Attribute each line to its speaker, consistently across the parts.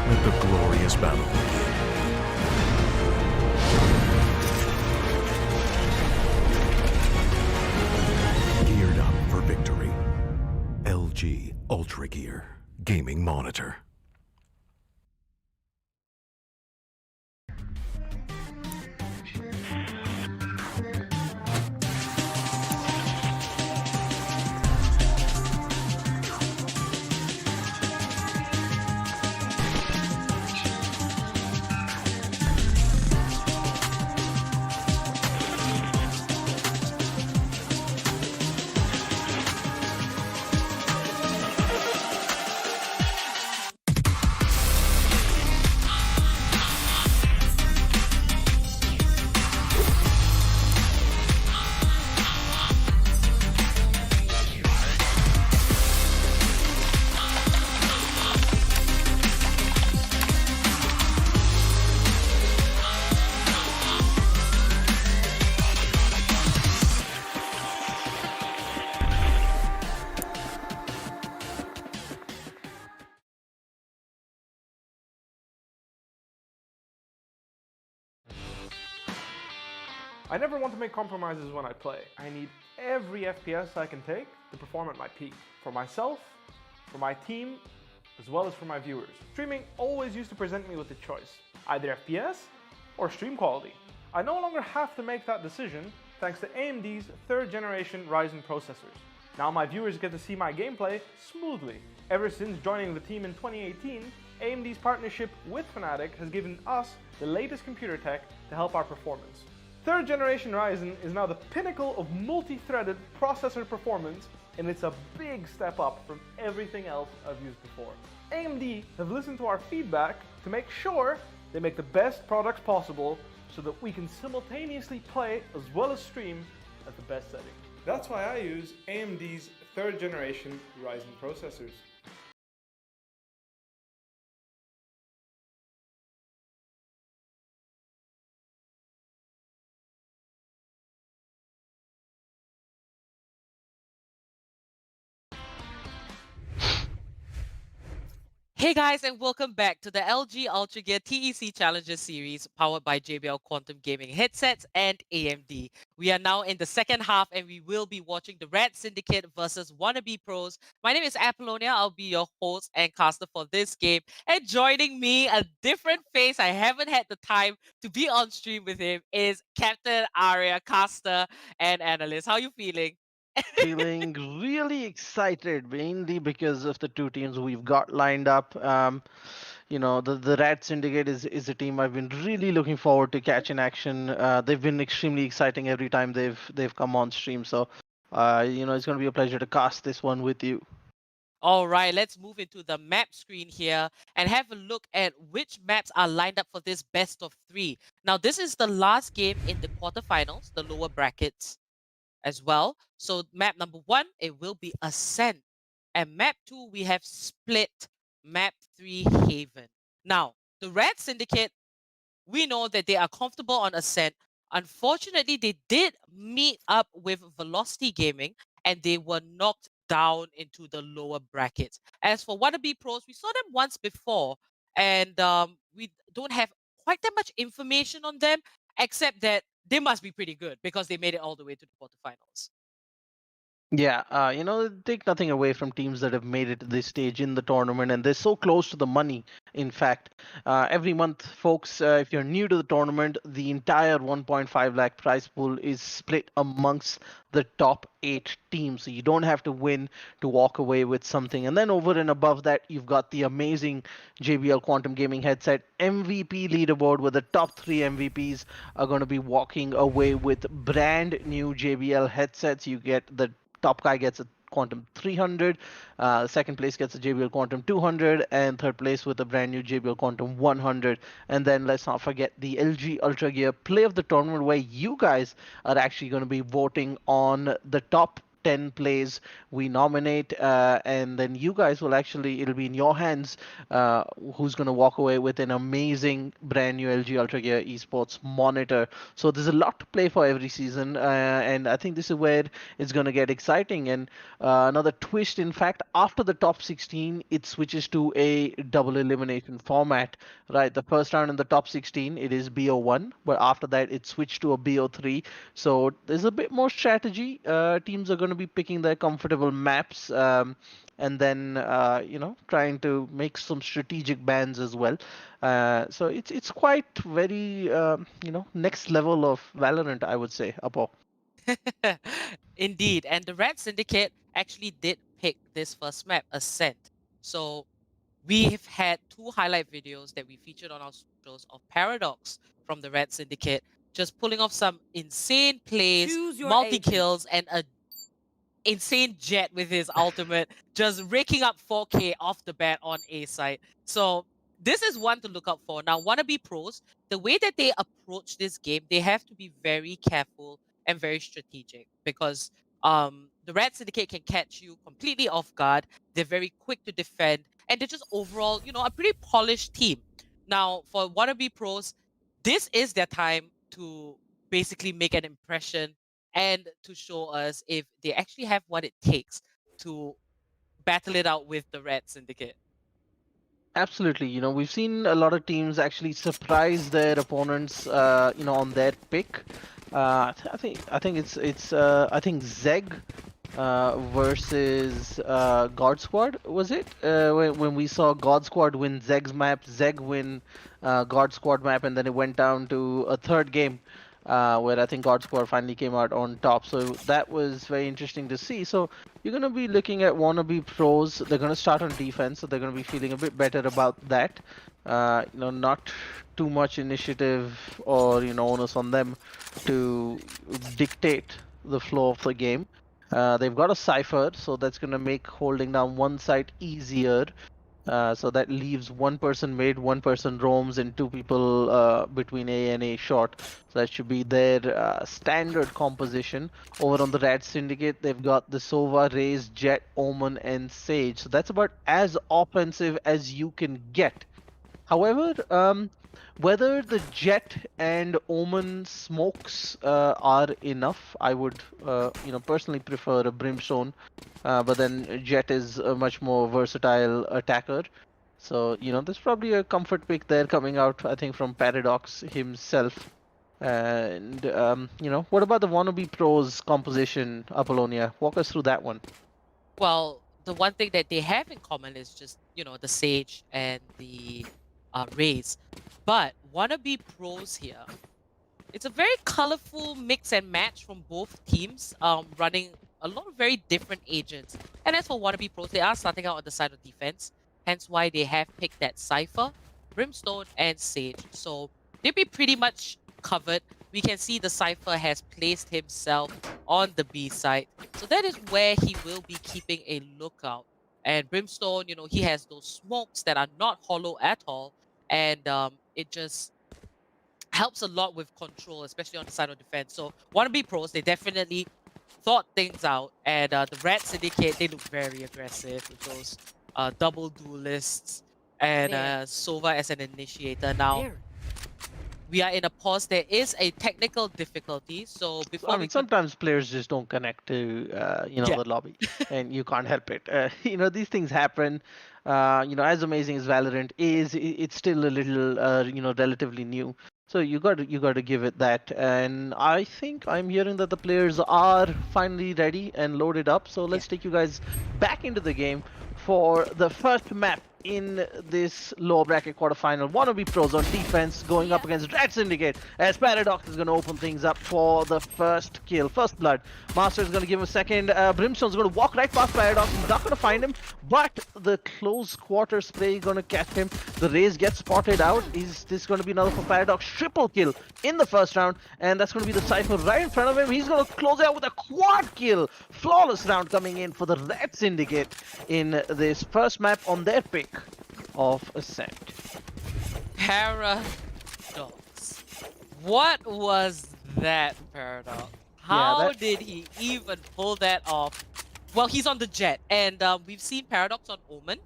Speaker 1: Let the glorious battle begin. Geared up for victory. LG Ultragear Gaming Monitor.
Speaker 2: I never want to make compromises when I play. I need every FPS I can take to perform at my peak. For myself, for my team, as well as for my viewers. Streaming always used to present me with a choice, either FPS or stream quality. I no longer have to make that decision thanks to AMD's 3rd generation Ryzen processors. Now my viewers get to see my gameplay smoothly. Ever since joining the team in 2018, AMD's partnership with Fnatic has given us the latest computer tech to help our performance. 3rd generation Ryzen is now the pinnacle of multi-threaded processor performance, and it's a big step up from everything else I've used before. AMD have listened to our feedback to make sure they make the best products possible so that we can simultaneously play as well as stream at the best setting. That's why I use AMD's 3rd generation Ryzen processors.
Speaker 3: Hey guys, and welcome back to the LG Ultragear TEC Challenger Series powered by JBL Quantum Gaming Headsets and AMD. We are now in the second half and we will be watching the RAD Syndicate versus WannaBePros. My name is Apollonia. I'll be your host and caster for this game. And joining me, a different face, I haven't had the time to be on stream with him, is Captain Arya, caster and analyst. How are you feeling?
Speaker 4: Feeling really excited, mainly because of the two teams we've got lined up. The RAD Syndicate is a team I've been really looking forward to catch in action. They've been extremely exciting every time they've come on stream. So, it's going to be a pleasure to cast this one with you.
Speaker 3: All right, let's move into the map screen here and have a look at which maps are lined up for this best of 3. Now, this is the last game in the quarterfinals, the lower brackets as well. So map number 1, it will be Ascent. And map 2, we have Split. Map 3, Haven. Now, the RAD Syndicate, we know that they are comfortable on Ascent. Unfortunately, they did meet up with Velocity Gaming and they were knocked down into the lower brackets. As for WannaBePros, we saw them once before and we don't have quite that much information on them, except that they must be pretty good because they made it all the way to the quarterfinals.
Speaker 4: Yeah, take nothing away from teams that have made it to this stage in the tournament, and they're so close to the money. In fact, every month, folks, if you're new to the tournament, the entire 1.5 lakh prize pool is split amongst the top 8 teams. So you don't have to win to walk away with something. And then over and above that, you've got the amazing JBL Quantum Gaming Headset MVP leaderboard, where the top 3 MVPs are going to be walking away with brand new JBL headsets. You get the top guy gets a Quantum 300, second place gets a JBL Quantum 200, and third place with a brand new JBL Quantum 100. And then let's not forget the LG Ultragear Play of the Tournament, where you guys are actually going to be voting on the top 10 plays we nominate, and then you guys will actually, it'll be in your hands who's going to walk away with an amazing brand new LG Ultragear Esports monitor. So there's a lot to play for every season, and I think this is where it's going to get exciting. And another twist, in fact, after the top 16, it switches to a double elimination format, right? The first round in the top 16, it is BO1, but after that, it switched to a BO3. So there's a bit more strategy. Teams are going to be picking their comfortable maps. And then trying to make some strategic bans as well. So it's quite very next level of Valorant, I would say, Apo.
Speaker 3: Indeed, and the RAD Syndicate actually did pick this first map, Ascent. So we've had 2 highlight videos that we featured on our socials of Paradox from the RAD Syndicate, just pulling off some insane plays, multi-kills, and a insane Jet with his ultimate, just raking up 4K off the bat on A side. So this is one to look out for. Now, WannaBePros, the way that they approach this game, they have to be very careful and very strategic, because the RAD Syndicate can catch you completely off guard. They're very quick to defend, and they're just overall, a pretty polished team. Now, for WannaBePros, this is their time to basically make an impression and to show us if they actually have what it takes to battle it out with the RAD Syndicate.
Speaker 4: Absolutely. We've seen a lot of teams actually surprise their opponents, on their pick. I think it's Zeg versus God Squad, was it? When we saw God Squad win Zeg's map, Zeg win God Squad map, and then it went down to a third game where I think God Squad finally came out on top. So that was very interesting to see. So you're going to be looking at WannaBePros. They're going to start on defense, so they're going to be feeling a bit better about that. Not too much initiative or onus on them to dictate the flow of the game. They've got a Cypher, so that's going to make holding down one site easier. So that leaves one person mid, one person roams, and 2 people between A and A short. So that should be their standard composition. Over on the RAD Syndicate, they've got the Sova, Raze, Jet, Omen, and Sage. So that's about as offensive as you can get. However, whether the Jet and Omen smokes are enough, I would, personally prefer a Brimstone. But then Jet is a much more versatile attacker. So, there's probably a comfort pick there coming out, I think, from Paradox himself. And, what about the WannaBePros composition, Apollonia? Walk us through that one.
Speaker 3: Well, the one thing that they have in common is just, the Sage and the Raze. But WannaBePros here, it's a very colorful mix and match from both teams, running a lot of very different agents. And as for WannaBePros, they are starting out on the side of defense, hence why they have picked that Cypher, Brimstone, and Sage. So they'll be pretty much covered. We can see the Cypher has placed himself on the B side. So that is where he will be keeping a lookout. And Brimstone, he has those smokes that are not hollow at all. And it just helps a lot with control, especially on the side of defense. So WannaBePros, they definitely thought things out. And the RAD Syndicate, they look very aggressive with those double duelists and Sova as an initiator. Now, we are in a pause. There is a technical difficulty. So before
Speaker 4: sometimes players just don't connect to the lobby, and you can't help it. These things happen. As amazing as Valorant is, it's still a little relatively new. So you got to give it that. And I think I'm hearing that the players are finally ready and loaded up. So let's take you guys back into the game for the first map in this lower bracket quarterfinal. WannaBePros on defense going up against RAD Syndicate as Paradox is going to open things up for the first kill, first blood. Master is going to give him a second. Brimstone's going to walk right past Paradox. He's not going to find him, but the close quarter spray is going to catch him. The Raze gets spotted out. Is this going to be another for Paradox? Triple kill in the first round, and that's going to be the Cypher right in front of him. He's going to close it out with a quad kill. Flawless round coming in for the RAD Syndicate in this first map on their pick of Ascent.
Speaker 3: Paradox. What was that, Paradox? How did he even pull that off? Well, he's on the Jet, and we've seen Paradox on Omen.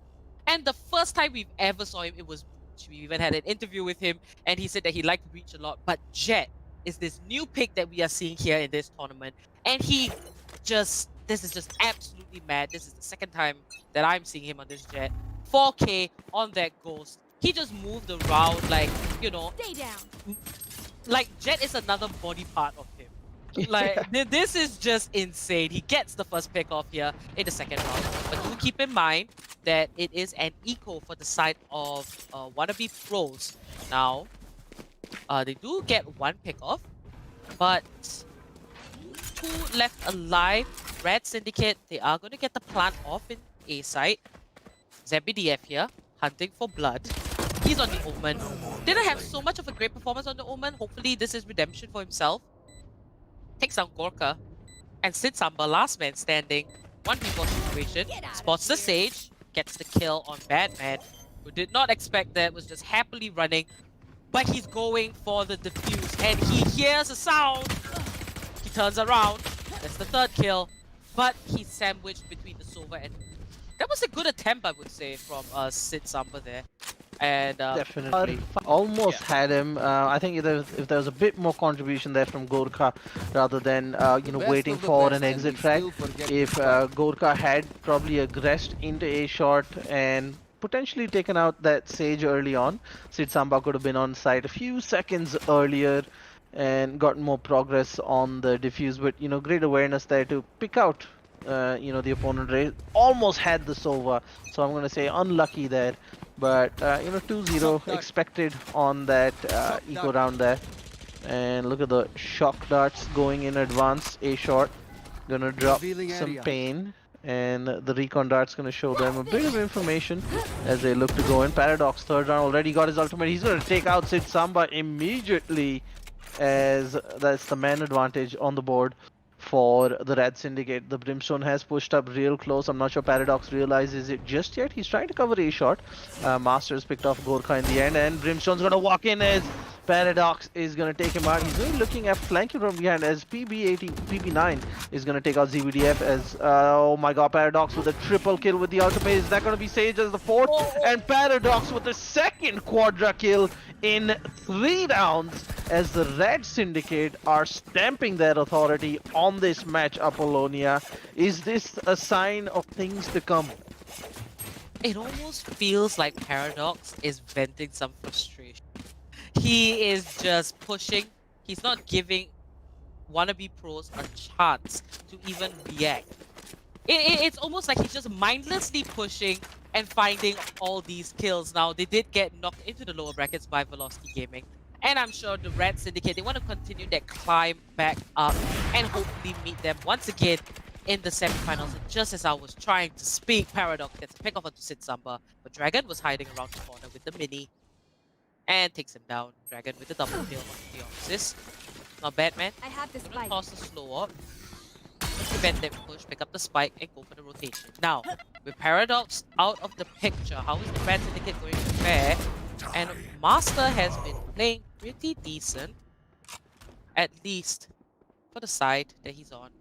Speaker 3: And the first time we've ever saw him, it was Breach. We even had an interview with him, and he said that he liked Breach a lot. But Jet is this new pick that we are seeing here in this tournament. And this is just absolutely mad. This is the second time that I'm seeing him on this Jet. 4K on that Ghost. He just moved around like, you know,
Speaker 5: Stay down.
Speaker 3: like Jet is another body part of him. Like, this is just insane. He gets the first pick off here in the second round. But do keep in mind that it is an eco for the side of WannaBePros. Now, they do get one pick off, but 2 left alive. RAD Syndicate, they are going to get the plant off in A side. ZBDF here, hunting for blood. He's on the Omen. Didn't have so much of a great performance on the Omen. Hopefully this is redemption for himself. Takes down Gorka. And Sid Samba, last man standing. 1v4 situation. Spots the Sage. Gets the kill on Batman, who did not expect that, was just happily running. But he's going for the defuse. And he hears a sound. He turns around. That's the third kill. But he's sandwiched between the Sova and... That was a good attempt, I would say, from Sid Samba there. And
Speaker 4: Definitely. Almost had him. I think if there was a bit more contribution there from Gorka rather than waiting for an exit frag. If Gorka had probably aggressed into A short and potentially taken out that Sage early on, Sid Samba could have been on site a few seconds earlier and gotten more progress on the defuse. But great awareness there to pick out the opponent. Almost had the Sova, so I'm going to say unlucky there. But 2-0 expected on that eco round there. And look at the shock darts going in advance. A short gonna drop some pain, and the recon dart's gonna show them a bit of information as they look to go in. Paradox third round already got his ultimate. He's gonna take out Sid Samba immediately, as that's the man advantage on the board for the RAD Syndicate. The Brimstone has pushed up real close. I'm not sure Paradox realizes it just yet. He's trying to cover A shot. Masters picked off Gorka in the end, and Brimstone's gonna walk in as Paradox is gonna take him out. He's really looking at flanking from behind as PB9 is gonna take out ZBDF as oh my god, Paradox with a triple kill with the ultimate. Is that gonna be Sage as the fourth? And Paradox with the second quadra kill in 3 rounds as the RAD Syndicate are stamping their authority on this match. Apollonia, is this a sign of things to come?
Speaker 3: It almost feels like Paradox is venting some frustration. He is just pushing. He's not giving WannaBePros a chance to even react. It's almost like he's just mindlessly pushing and finding all these kills. Now, they did get knocked into the lower brackets by Velocity Gaming. And I'm sure the RAD Syndicate, they want to continue that climb back up and hopefully meet them once again in the semifinals. And just as I was trying to speak, Paradox gets a pick off onto Sid Samba, but Dragon was hiding around the corner with the mini and takes him down. Dragon with the double kill on the Oxys. Now Batman,
Speaker 5: I have this
Speaker 3: gonna
Speaker 5: spike.
Speaker 3: toss the slow up, prevent them push, pick up the spike, and go for the rotation. Now, with Paradox out of the picture, how is the RAD Syndicate going to fare? And Master has been playing pretty decent, at least for the side that he's on.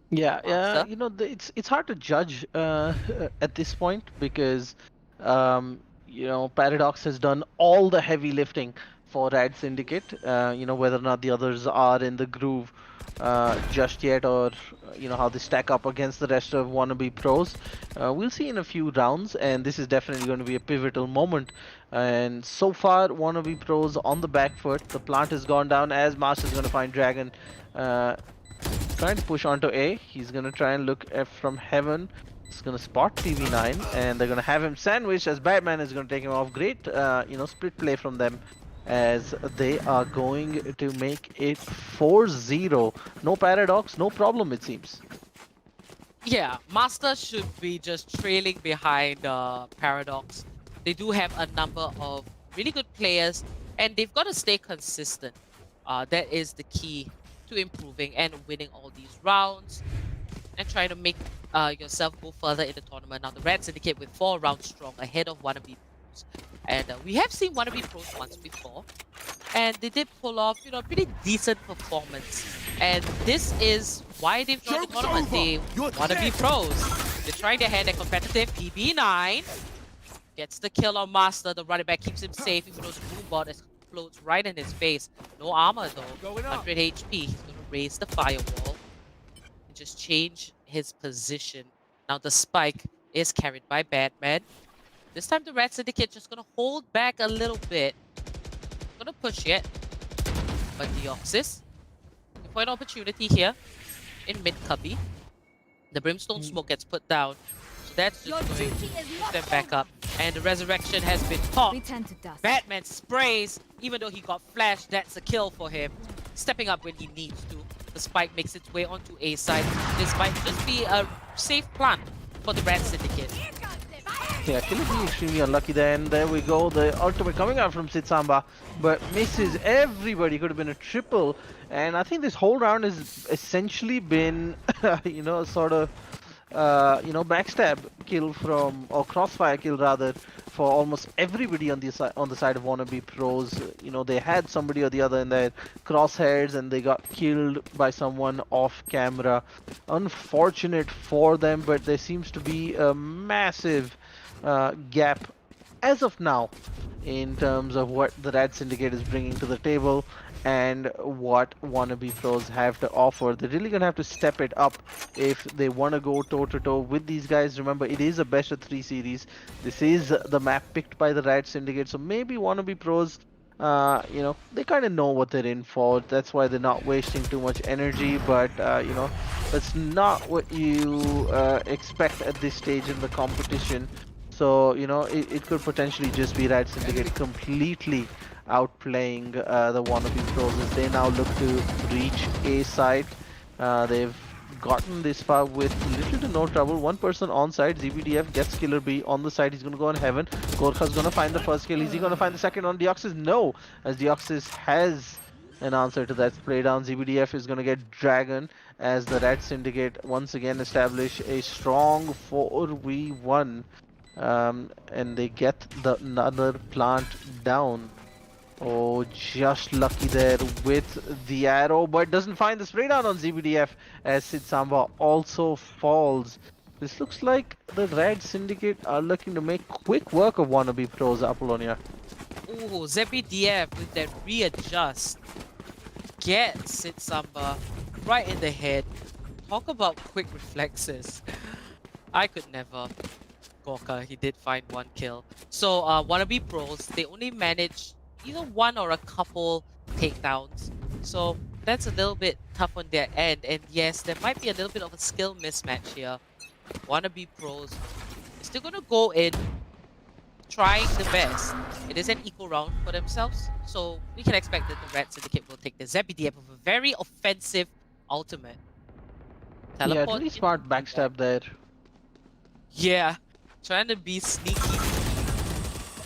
Speaker 4: Yeah,
Speaker 3: Master.
Speaker 4: it's hard to judge at this point because Paradox has done all the heavy lifting for RAD Syndicate. Whether or not the others are in the groove just yet, or how they stack up against the rest of WannaBePros. We'll see in a few rounds, and this is definitely going to be a pivotal moment. And so far, WannaBePros on the back foot. The plant has gone down as Master's going to find Dragon. Trying to push onto A. He's going to try and look from heaven. He's going to spot PV9, and they're going to have him sandwiched as Batman is going to take him off. Great, split play from them as they are going to make it 4-0. No Paradox, no problem it seems.
Speaker 3: Yeah, Master should be just trailing behind Paradox. They do have a number of really good players, and they've got to stay consistent. That is the key to improving and winning all these rounds and trying to make yourself go further in the tournament. Now, the RAD Syndicate with 4 rounds strong ahead of WannaBePros. And we have seen WannaBePros once before. and they did pull off, a pretty decent performance. And this is why they've joined the tournament. They want to be pros. They're trying their hand at competitive. PB9 gets the kill on Master. The running back keeps him safe, even though the boombot explodes right in his face. No armor though. 100 HP. He's going to raise the firewall and just change his position. Now the spike is carried by Batman. This time the RAD Syndicate just going to hold back a little bit. Not going to push yet. But Deoxys, for an opportunity here in mid cubby. The Brimstone smoke gets put down. So that's just going to push them back up. And the resurrection has been popped. Batman sprays, even though he got flashed, that's a kill for him. Stepping up when he needs to. The spike makes its way onto A side. This might just be a safe plant for the RAD Syndicate.
Speaker 4: Yeah, Killer B extremely unlucky there, and there we go. The ultimate coming out from Sitsamba, but misses everybody. Could have been a triple, and I think this whole round has essentially been, sort of, backstab kill from, or crossfire kill rather, for almost everybody on the side of WannaBePros. They had somebody or the other in their crosshairs, and they got killed by someone off camera. Unfortunate for them, but there seems to be a massive gap as of now in terms of what the RAD Syndicate is bringing to the table and what WannaBePros have to offer. They're really gonna have to step it up if they want to go toe-to-toe with these guys. Remember, it is a best of 3 series. This is the map picked by the RAD Syndicate, so maybe WannaBePros, they kind of know what they're in for. That's why they're not wasting too much energy, but that's not what you expect at this stage in the competition. So, it could potentially just be RAD Syndicate completely outplaying the WannaBePros as they now look to reach A side. They've gotten this far with little to no trouble. One person on side. ZBDF gets Killer B on the side. He's going to go on Heaven. Gorkha's going to find the first kill. Is he going to find the second on Deoxys? No, as Deoxys has an answer to that spray down. ZBDF is going to get Dragon as the RAD Syndicate once again establish a strong 4v1. And they get another plant down. Oh, just lucky there with the arrow, but doesn't find the spray down on ZBDF as Sitsamba also falls. This looks like the RAD Syndicate are looking to make quick work of WannaBePros, Apollonia.
Speaker 3: Ooh, ZBDF with that readjust gets Sitsamba right in the head. Talk about quick reflexes. I could never. Gorka, he did find one kill. So WannaBePros, they only managed either one or a couple takedowns. So that's a little bit tough on their end. And yes, there might be a little bit of a skill mismatch here. WannaBePros is still going to go in trying the best. It is an equal round for themselves. So we can expect that the RAD Syndicate will take the ZBDF with a very offensive ultimate.
Speaker 4: Yeah, really smart backstab there.
Speaker 3: Yeah, trying to be sneaky.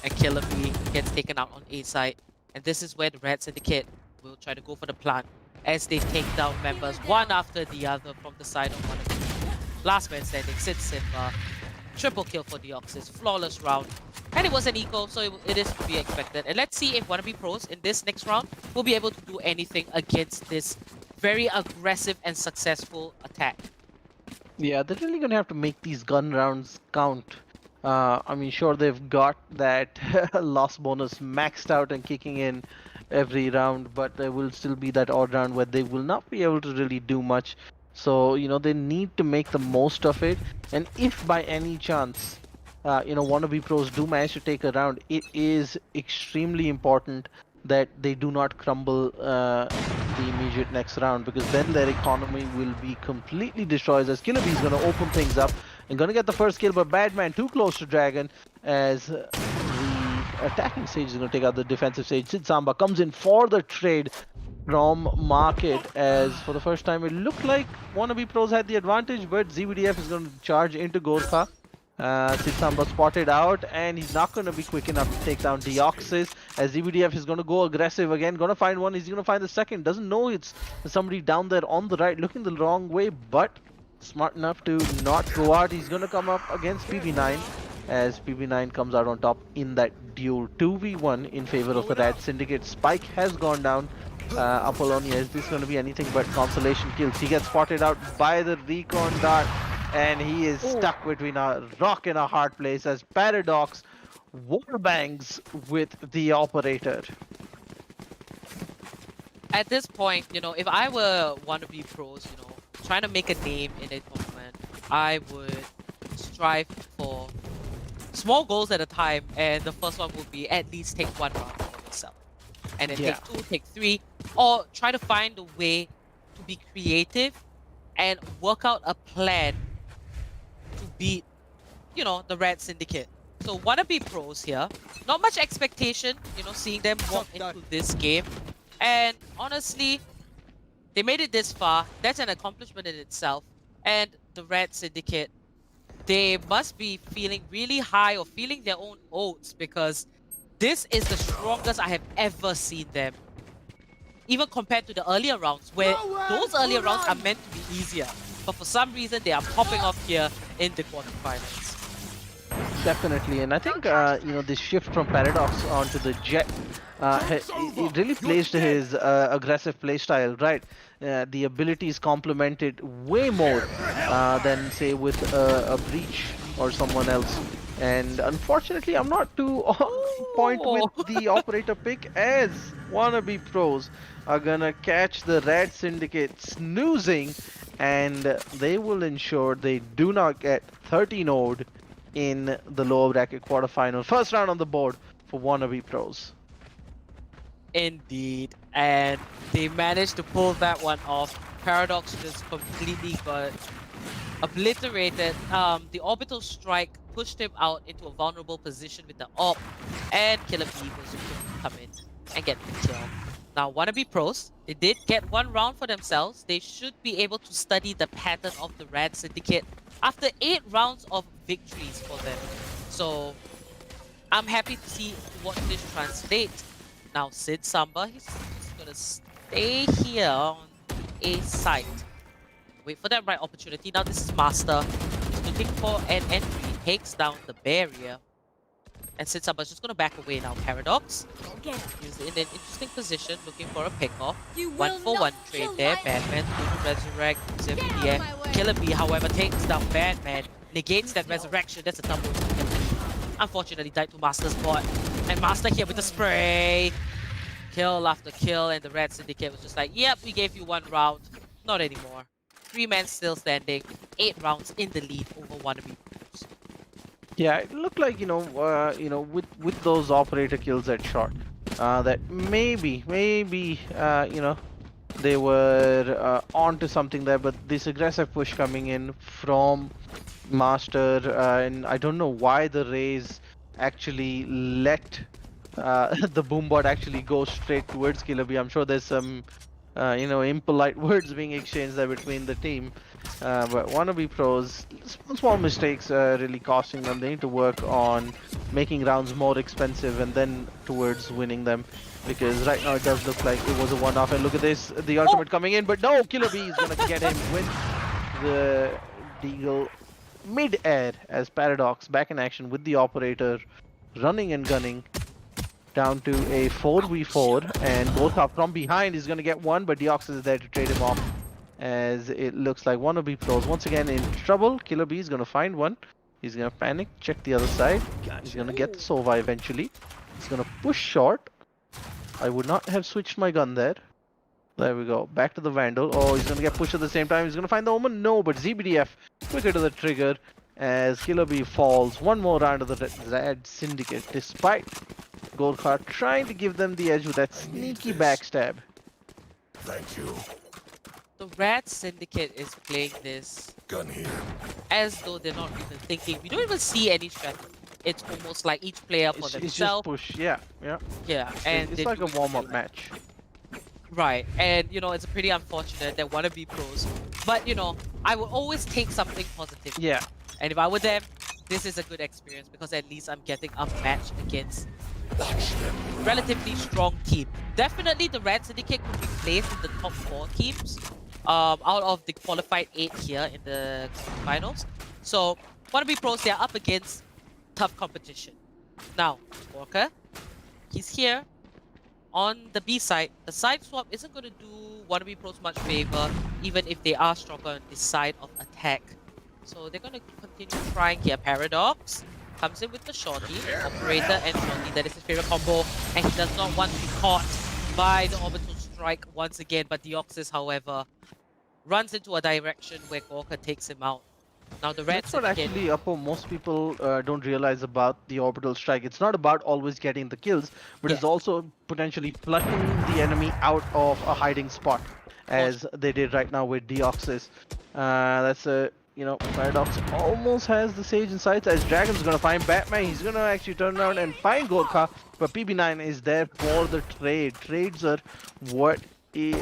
Speaker 3: And Killer B gets taken out on A side. And this is where the RAD Syndicate will try to go for the plant as they take down members one after the other from the side of WannaBePros. Last man standing, Sitsamba. Triple kill for Deoxys. Flawless round. And it was an eco, so it is to be expected. And let's see if WannaBePros in this next round will be able to do anything against this very aggressive and successful attack.
Speaker 4: Yeah, they're really gonna have to make these gun rounds count. I mean, sure, they've got that loss bonus maxed out and kicking in every round, but there will still be that odd round where they will not be able to really do much. So, they need to make the most of it. And if by any chance, WannaBePros do manage to take a round, it is extremely important that they do not crumble the immediate next round, because then their economy will be completely destroyed as Killer B is going to open things up and going to get the first kill, but Badman too close to Dragon as the attacking stage is going to take out the defensive stage. Sitsamba comes in for the trade from Market as for the first time it looked like WannaBePros had the advantage, but ZBDF is going to charge into Gorkha. Sitsamba spotted out and he's not going to be quick enough to take down Deoxys as ZBDF is going to go aggressive again, going to find one, he's going to find the second, doesn't know it's somebody down there on the right looking the wrong way, but smart enough to not go out. He's going to come up against PB9 as PB9 comes out on top in that duel. 2v1 in favor of the RAD Syndicate. Spike has gone down. Apollonia, is this going to be anything but consolation kills? He gets spotted out by the recon dart, and he is stuck between a rock and a hard place as Paradox warbangs with the operator.
Speaker 3: At this point, you know, if I were WannaBePros, you know, trying to make a name in a tournament, I would strive for small goals at a time, and the first one would be at least take 1 round for yourself. And then take 2, take 3, or try to find a way to be creative and work out a plan to beat, you know, the RAD Syndicate. So WannaBePros here, not much expectation, you know, seeing them walk into this game. And honestly, they made it this far. That's an accomplishment in itself. And the RAD Syndicate, they must be feeling really high or feeling their own oats, because this is the strongest I have ever seen them. Even compared to the earlier rounds, where those earlier rounds are meant to be easier. But for some reason, they are popping off here in the quarterfinals.
Speaker 4: Definitely, and I think you know, this shift from Paradox onto the Jet, it really plays to his aggressive playstyle, right? The abilities complemented way more than say with a Breach or someone else. And unfortunately, I'm not too on point with the operator pick, as WannaBePros are gonna catch the RAD Syndicate snoozing, and they will ensure they do not get 30-0'd in the lower bracket quarterfinal. First round on the board for WannaBePros.
Speaker 3: Indeed, and they managed to pull that one off. Paradox just completely got obliterated. The orbital strike pushed him out into a vulnerable position with the AWP, and Killer B was able to come in and get the kill. Now, WannaBePros, they did get 1 round for themselves. They should be able to study the pattern of the RAD Syndicate after 8 rounds of victories for them. So, I'm happy to see what this translates. Now, Sid Samba, he's gonna stay here on A site. Wait for that right opportunity. Now, this is Master. He's looking for an entry. Takes down the barrier. And Sid Samba's just gonna back away now. Paradox. He's in an interesting position, looking for a pickoff. 1-for-1 trade there. Batman to resurrect. Killer B, however, takes down Batman. Negates that resurrection. That's a double. Unfortunately, died to Master's bot. And Master here with the spray. Kill after kill, and the RAD Syndicate was just like, yep, we gave you 1 round. Not anymore. 3 men still standing. 8 rounds in the lead over WannaBePros.
Speaker 4: Yeah, it looked like, you know, with those operator kills at short, that maybe, you know, they were onto something there. But this aggressive push coming in from Master, and I don't know why the Rays actually let the boombot actually go straight towards Killer B. I'm sure there's some, you know, impolite words being exchanged there between the team. But WannaBePros, small mistakes really costing them. They need to work on making rounds more expensive and then towards winning them. Because right now it does look like it was a one-off. And look at this, the ultimate coming in. But no, Killer B is going to get him with the Deagle mid-air, as Paradox back in action with the operator running and gunning down to a 4v4, and both are from behind. He's going to get one, but Deox is there to trade him off, as it looks like WannaBePros once again in trouble. Killer B is going to find one. He's going to panic, check the other side. He's going to get the Sova eventually. He's going to push short. I would not have switched my gun there. There we go. Back to the Vandal. Oh, he's going to get pushed at the same time. He's going to find the Omen. No, but ZBDF quicker to the trigger as Killer B falls. 1 more round of the RAD Syndicate, despite Goldcard trying to give them the edge with that sneaky backstab.
Speaker 5: Thank you.
Speaker 3: The RAD Syndicate is playing this
Speaker 5: Gun here.
Speaker 3: as though they're not even thinking. We don't even see any strategy. It's almost like each player for
Speaker 4: It's just
Speaker 3: themselves.
Speaker 4: push, yeah.
Speaker 3: Yeah, and
Speaker 4: It's
Speaker 3: they
Speaker 4: like a
Speaker 3: do
Speaker 4: warm-up
Speaker 3: feel
Speaker 4: match.
Speaker 3: Right, and you know, it's pretty unfortunate that WannaBePros, but you know, I will always take something positive.
Speaker 4: Yeah.
Speaker 3: And if I were them, this is a good experience because at least I'm getting a match against relatively strong team. Definitely the RAD Syndicate could be placed in the top 4 teams out of the qualified 8 here in the finals. So WannaBePros, they're up against tough competition. Now, Walker, he's here on the B side. The side swap isn't going to do WannaBePros much favor, even if they are stronger on this side of attack. So they're going to continue trying here. Paradox comes in with the shorty, operator and shorty. That is his favorite combo, and he does not want to be caught by the orbital strike once again. But Deoxys, however, runs into a direction where Gorka takes him out. Now the RAD
Speaker 4: That's what
Speaker 3: Syndicate...
Speaker 4: actually, Apo, most people don't realize about the orbital strike. It's not about always getting the kills, but it's also potentially flushing the enemy out of a hiding spot, as they did right now with Deoxys. That's a, Paradox almost has the Sage in sight, as Dragon's gonna find Batman. He's gonna actually turn around and find Gorka, but PB9 is there for the trade. Trades are what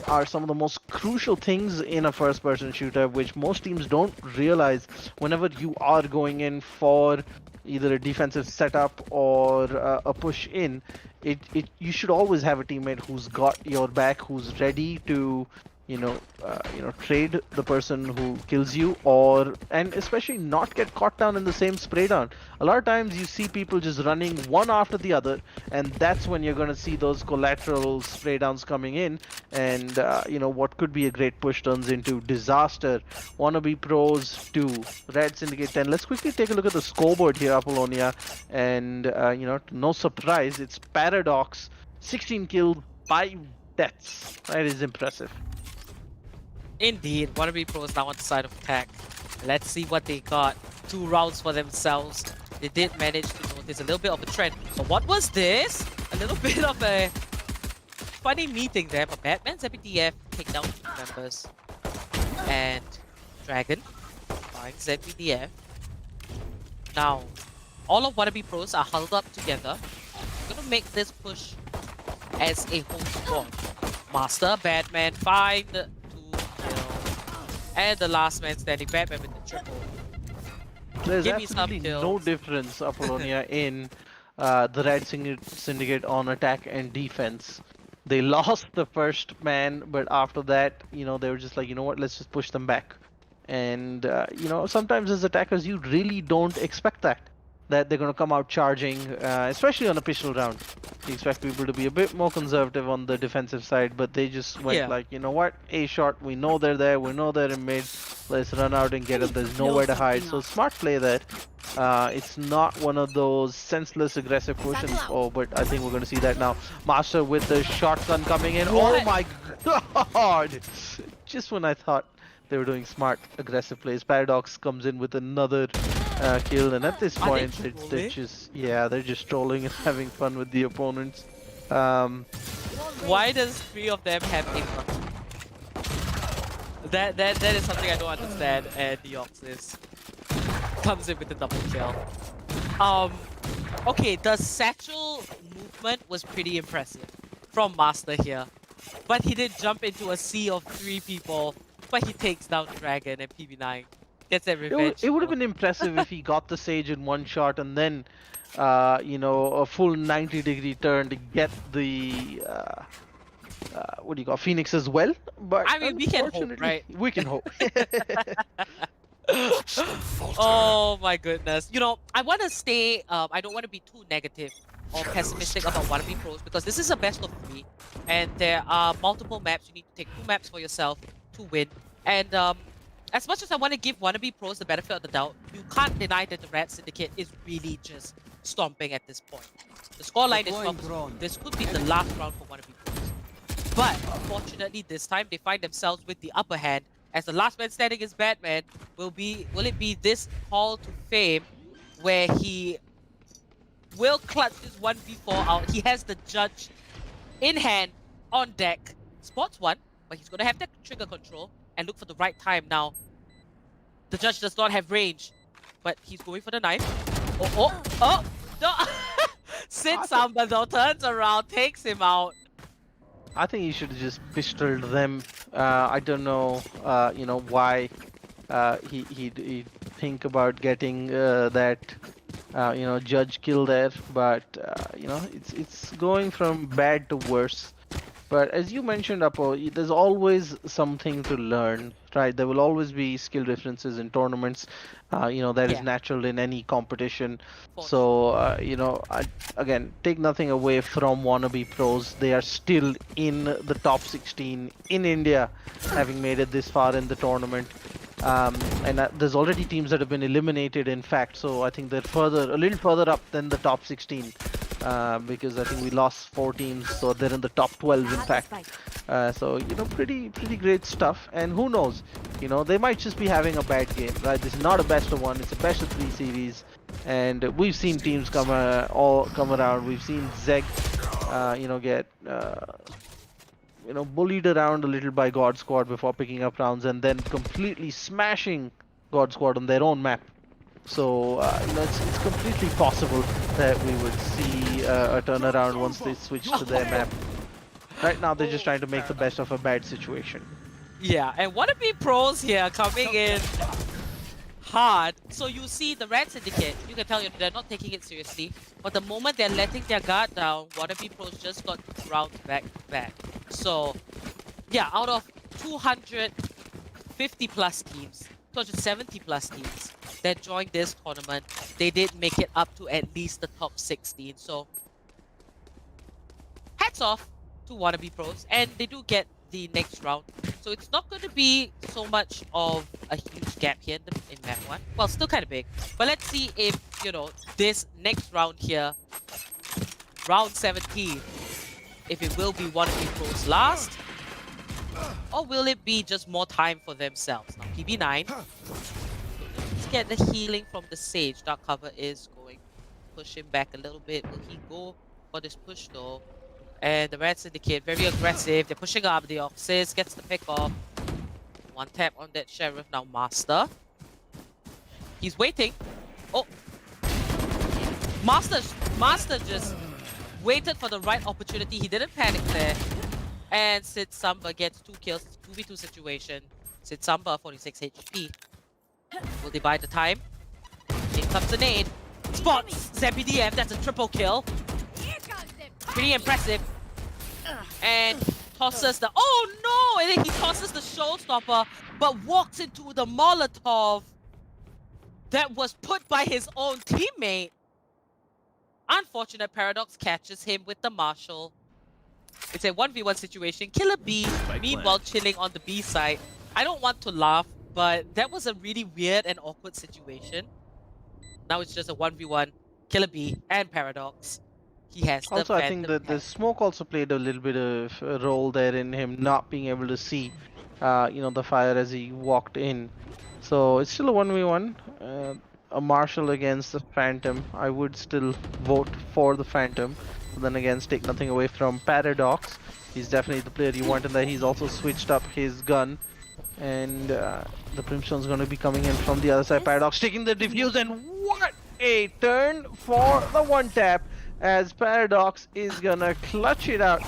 Speaker 4: are some of the most crucial things in a first-person shooter, which most teams don't realize. Whenever you are going in for either a defensive setup or a push in, you should always have a teammate who's got your back, who's ready to trade the person who kills you, and especially not get caught down in the same spray down. A lot of times you see people just running one after the other, and that's when you're going to see those collateral spray downs coming in, and what could be a great push turns into disaster. WannaBePros 2, RAD Syndicate 10. Let's quickly take a look at the scoreboard here, Apollonia, and no surprise, it's Paradox, 16 kills, 5 deaths. That is impressive.
Speaker 3: Indeed, WannaBePros now on the side of attack. Let's see what they got. 2 rounds for themselves. They did manage to notice a little bit of a trend. But what was this? A little bit of a funny meeting there. But Batman's ZBDF take down 2 members. And Dragon finds ZBDF. Now, all of WannaBePros are huddled up together. I'm gonna make this push as a whole squad. Master, Batman, find 2 kills. And the last man standing, Batman with the triple.
Speaker 4: There's
Speaker 3: Give me some
Speaker 4: absolutely
Speaker 3: kills.
Speaker 4: no difference, Apollonia, in the RAD Syndicate on attack and defense. They lost the first man, but after that, they were just like, you know what, let's just push them back. And, sometimes as attackers, you really don't expect that they're going to come out charging, especially on a pistol round. You expect people to be a bit more conservative on the defensive side, but they just went like, you know what, A shot, we know they're there, we know they're in mid, let's run out and get them, there's nowhere to hide. So smart play there. It's not one of those senseless aggressive pushes, but I think we're going to see that now. Master with the shotgun coming in. Oh my god! Just when I thought they were doing smart aggressive plays, Paradox comes in with another kill, and at this point they're just trolling and having fun with the opponents.
Speaker 3: Why does 3 of them have a that is something I don't understand. And Deoxys comes in with the double kill. Okay, the satchel movement was pretty impressive from Master here, but he did jump into a sea of 3 people. But he takes down Dragon and PB9. Gets that revenge.
Speaker 4: It would have been impressive if he got the Sage in one shot and then, a full 90-degree turn to get the, what do you call, Phoenix as well. But
Speaker 3: I mean, we can hope, right?
Speaker 4: We can hope.
Speaker 3: Oh my goodness. I want to stay, I don't want to be too negative or pessimistic about WannaBePros, because this is a best of 3. And there are multiple maps. You need to take 2 maps for yourself to win. And as much as I want to give WannaBePros the benefit of the doubt, you can't deny that the RAD Syndicate is really just stomping at this point. The scoreline is not. This could be the last round for WannaBePros. But unfortunately, this time they find themselves with the upper hand, as the last man standing is Batman. Will it be this Hall to Fame where he will clutch this 1v4 out? He has the judge in hand on deck. Spots 1. But he's going to have that trigger control and look for the right time now. The judge does not have range, but he's going for the knife. Oh, no! Sid Samba though turns around, takes him out.
Speaker 4: I think he should have just pistoled them. I don't know, why he think about getting that, judge kill there, but, it's going from bad to worse. But as you mentioned, Apo, there's always something to learn, right? There will always be skill differences in tournaments. That is
Speaker 3: Yeah,
Speaker 4: natural in any competition.
Speaker 3: for sure.
Speaker 4: So, again, take nothing away from wannabe pros. They are still in the top 16 in India, having made it this far in the tournament. And there's already teams that have been eliminated, in fact. So I think they're a little further up than the top 16 because I think we lost 4 teams, so they're in the top 12, in fact. So pretty great stuff. And who knows, they might just be having a bad game, right? This is not a best of one; it's a best of 3 series. And we've seen teams all come around. We've seen Zeg, get bullied around a little by God Squad before picking up rounds, and then completely smashing God Squad on their own map. So, it's completely possible that we would see a turnaround once they switch to their map. Right now, they're just trying to make the best of a bad situation.
Speaker 3: Yeah, and WannaBePros here coming in hard. So you see the RAD Syndicate, you can tell they're not taking it seriously. But the moment they're letting their guard down, WannaBePros just got rounds back to back. So, yeah, out of 250 plus teams, 270 plus teams that joined this tournament, they did make it up to at least the top 16. So hats off to WannaBePros, and they do get the next round. So it's not going to be so much of a huge gap here in map 1. Well, still kind of big. But let's see if, this next round here, round 17, if it will be WannaBePros last, or will it be just more time for themselves? Now, PB9, let's get the healing from the Sage. Dark Cover is going to push him back a little bit. Will he go for this push though? And the RAD Syndicate, very aggressive. They're pushing up. The Oxys gets the pick off. One tap on that Sheriff. Now Master. He's waiting. Oh. Master just waited for the right opportunity. He didn't panic there. And Sid Samba gets 2 kills. 2v2 situation. Sid Samba, 46 HP. Will they buy the time? In comes the nade. Spots ZBDF. That's a triple kill. Pretty impressive. And tosses the... Oh no! And then he tosses the showstopper, but walks into the Molotov that was put by his own teammate. Unfortunate, Paradox catches him with the Marshall. It's a 1v1 situation. Killer B, meanwhile chilling on the B side. I don't want to laugh, but that was a really weird and awkward situation. Now it's just a 1v1. Killer B and Paradox. He has the
Speaker 4: Also, I think that the smoke also played a little bit of a role there in him not being able to see, the fire as he walked in. So it's still a 1v1. A Marshall against the Phantom. I would still vote for the Phantom. But then again, take nothing away from Paradox. He's definitely the player you want in there. He's also switched up his gun. And the Brimstone's going to be coming in from the other side. Paradox taking the defuse, and what a turn for the one tap, as Paradox is gonna clutch it out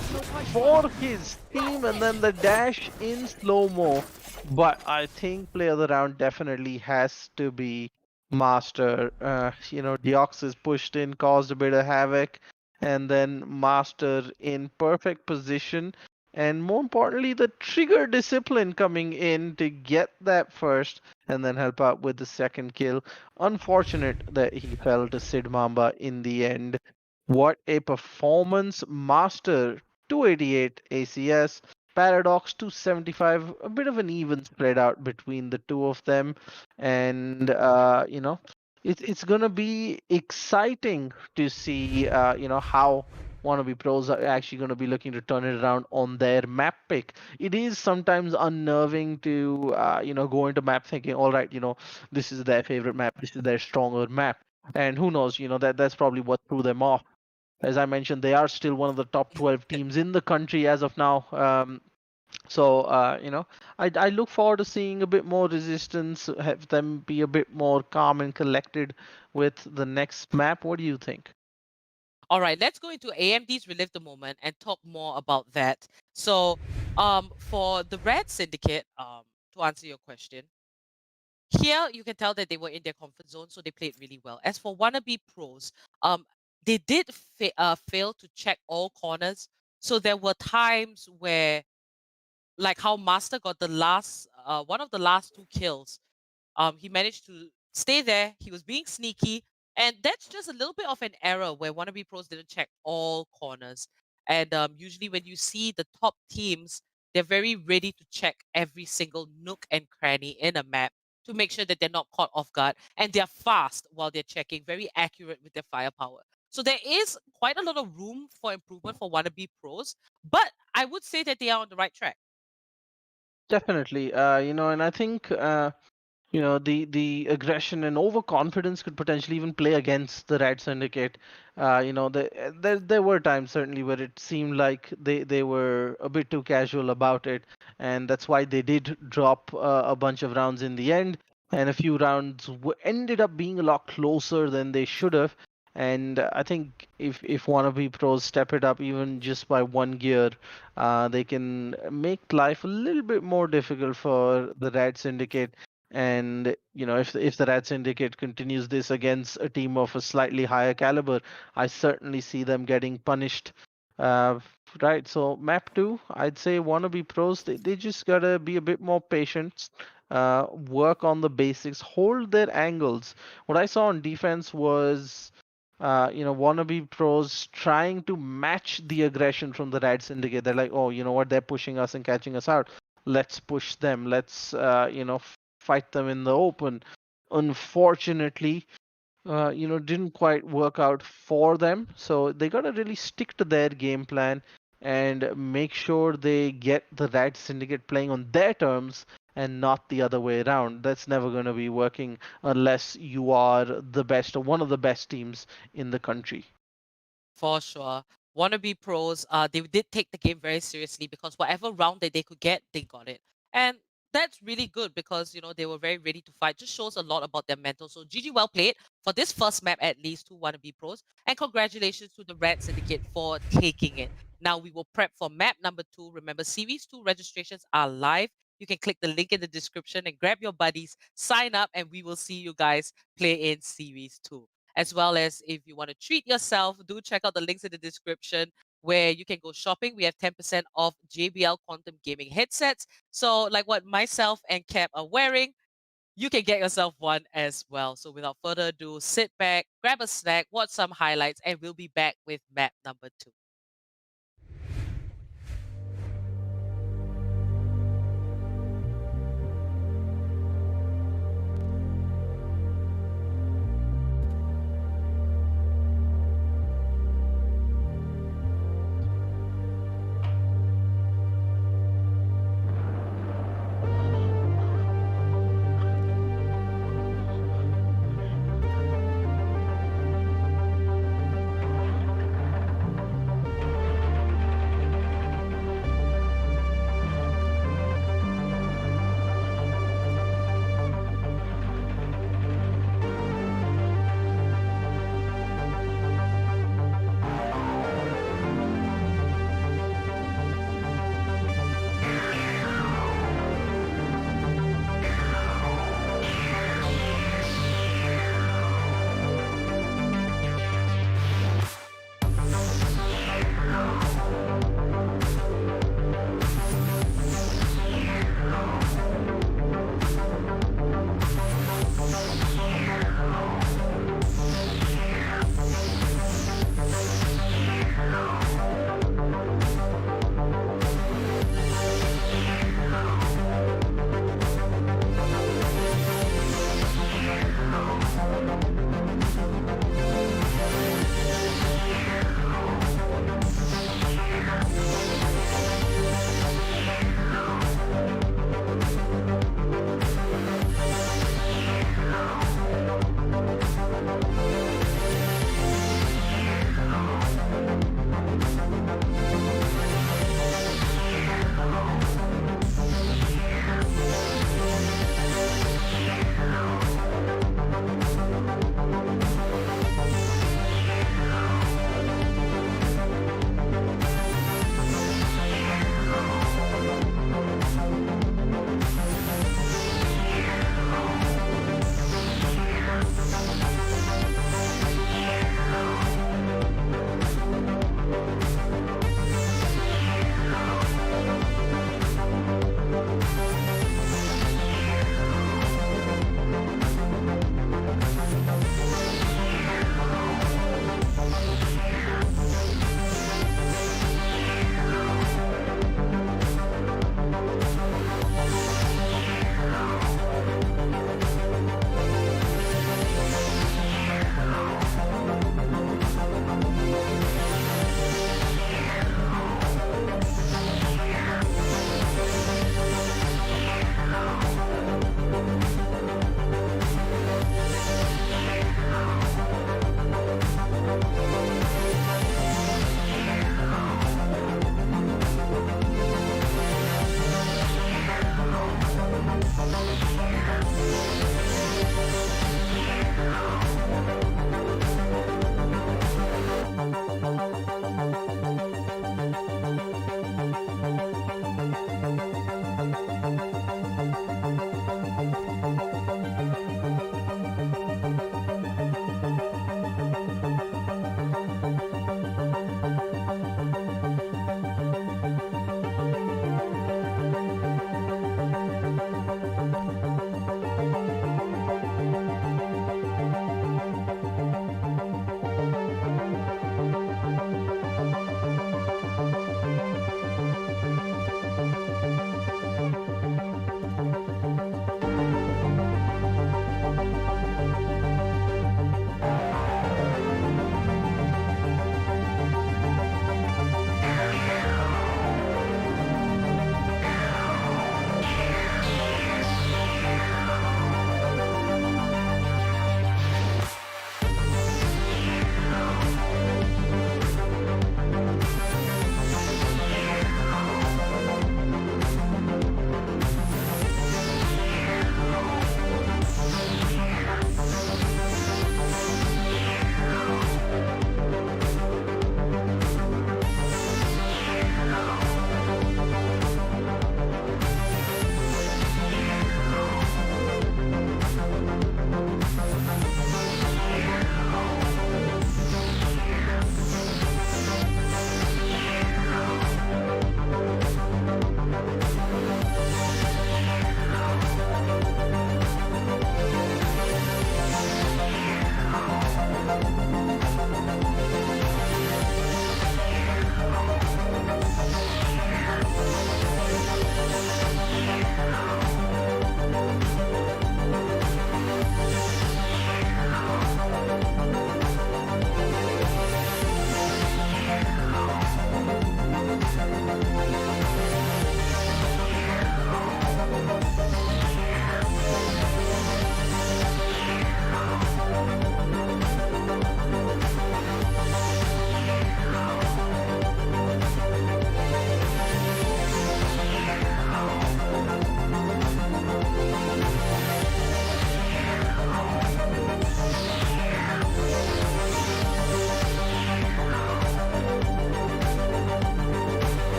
Speaker 4: for his team, and then the dash in slow-mo. But I think player of the round definitely has to be Master. Deox is pushed in, caused a bit of havoc, and then Master in perfect position. And more importantly, the trigger discipline coming in to get that first and then help out with the second kill. Unfortunate that he fell to Sid Mamba in the end. What a performance. Master 288 ACS, Paradox 275, a bit of an even spread out between the two of them. And, it's going to be exciting to see, how WannaBePros are actually going to be looking to turn it around on their map pick. It is sometimes unnerving to, go into map thinking, all right, this is their favorite map, this is their stronger map. And who knows, that's probably what threw them off. As I mentioned, they are still one of the top 12 teams in the country as of now. I look forward to seeing a bit more resistance, have them be a bit more calm and collected with the next map. What do you think?
Speaker 3: All right, let's go into AMD's Relive the Moment and talk more about that. So, for the RAD Syndicate, to answer your question, here you can tell that they were in their comfort zone, so they played really well. As for WannaBePros, they did fail to check all corners. So there were times where, like how Master got the last, one of the last 2 kills. He managed to stay there. He was being sneaky, and that's just a little bit of an error where WannaBePros didn't check all corners. And usually, when you see the top teams, they're very ready to check every single nook and cranny in a map to make sure that they're not caught off guard, and they're fast while they're checking, very accurate with their firepower. So there is quite a lot of room for improvement for WannaBePros, but I would say that they are on the right track.
Speaker 4: Definitely. And I think the aggression and overconfidence could potentially even play against the RAD Syndicate. There were times certainly where it seemed like they were a bit too casual about it, and that's why they did drop a bunch of rounds in the end, and a few rounds ended up being a lot closer than they should have. And I think if wannabe pros step it up even just by 1 gear, they can make life a little bit more difficult for the RAD Syndicate. And if the RAD Syndicate continues this against a team of a slightly higher caliber, I certainly see them getting punished. Uh, right. So map 2, I'd say wannabe pros, they just gotta be a bit more patient, work on the basics, hold their angles. What I saw on defense was wannabe pros trying to match the aggression from the RAD Syndicate. They're like, oh, you know what? They're pushing us and catching us out. Let's push them. Let's, fight them in the open. Unfortunately, didn't quite work out for them. So they got to really stick to their game plan and make sure they get the RAD Syndicate playing on their terms and not the other way around. That's never going to be working unless you are the best or one of the best teams in the country.
Speaker 3: For sure. WannaBePros, they did take the game very seriously because whatever round that they could get, they got it. And that's really good because, they were very ready to fight. Just shows a lot about their mental. So GG well played for this first map at least to WannaBePros. And congratulations to the RAD Syndicate for taking it. Now we will prep for map number 2. Remember, Series 2 registrations are live. You can click the link in the description and grab your buddies, sign up, and we will see you guys play in Series 2. As well as if you want to treat yourself, do check out the links in the description where you can go shopping. We have 10% off JBL Quantum Gaming headsets. So like what myself and Cap are wearing, you can get yourself one as well. So without further ado, sit back, grab a snack, watch some highlights, and we'll be back with map number 2.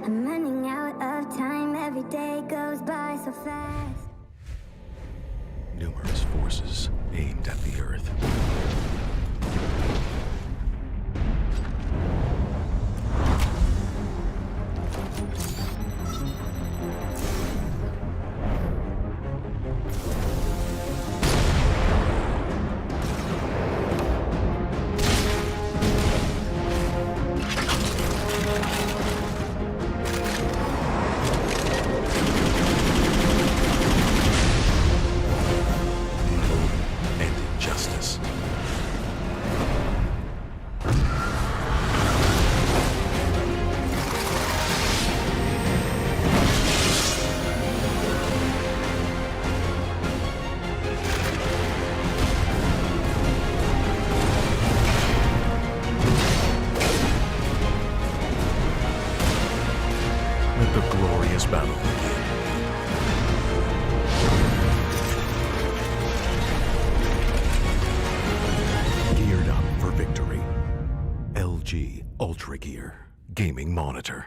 Speaker 6: I'm running out of time, every day goes by so fast.
Speaker 1: Numerous forces aimed at the Earth. And injustice. Let the glorious battle begin. Geared up for victory. LG Ultragear Gaming Monitor.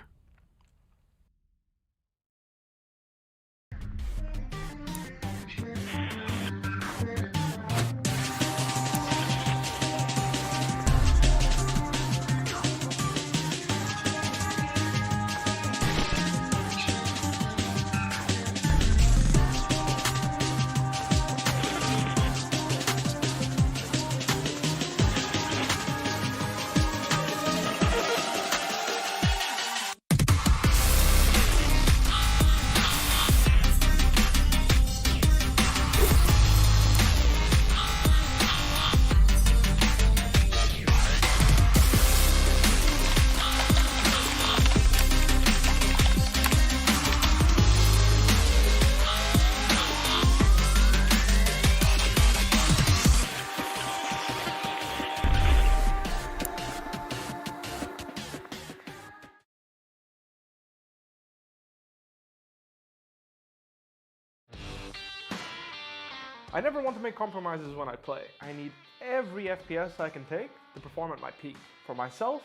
Speaker 2: I never want to make compromises when I play. I need every FPS I can take to perform at my peak. For myself,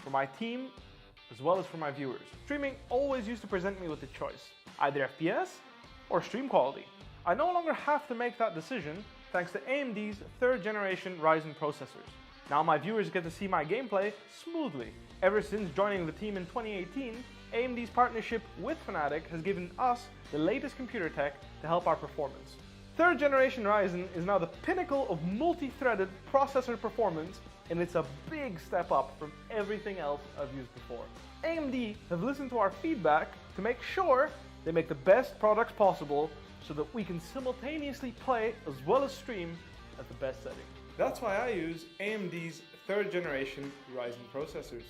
Speaker 2: for my team, as well as for my viewers. Streaming always used to present me with a choice, either FPS or stream quality. I no longer have to make that decision thanks to AMD's 3rd generation Ryzen processors. Now my viewers get to see my gameplay smoothly. Ever since joining the team in 2018, AMD's partnership with Fnatic has given us the latest computer tech to help our performance. 3rd generation Ryzen is now the pinnacle of multi-threaded processor performance, and it's a big step up from everything else I've used before. AMD have listened to our feedback to make sure they make the best products possible so that we can simultaneously play as well as stream at the best setting. That's why I use AMD's 3rd generation Ryzen processors.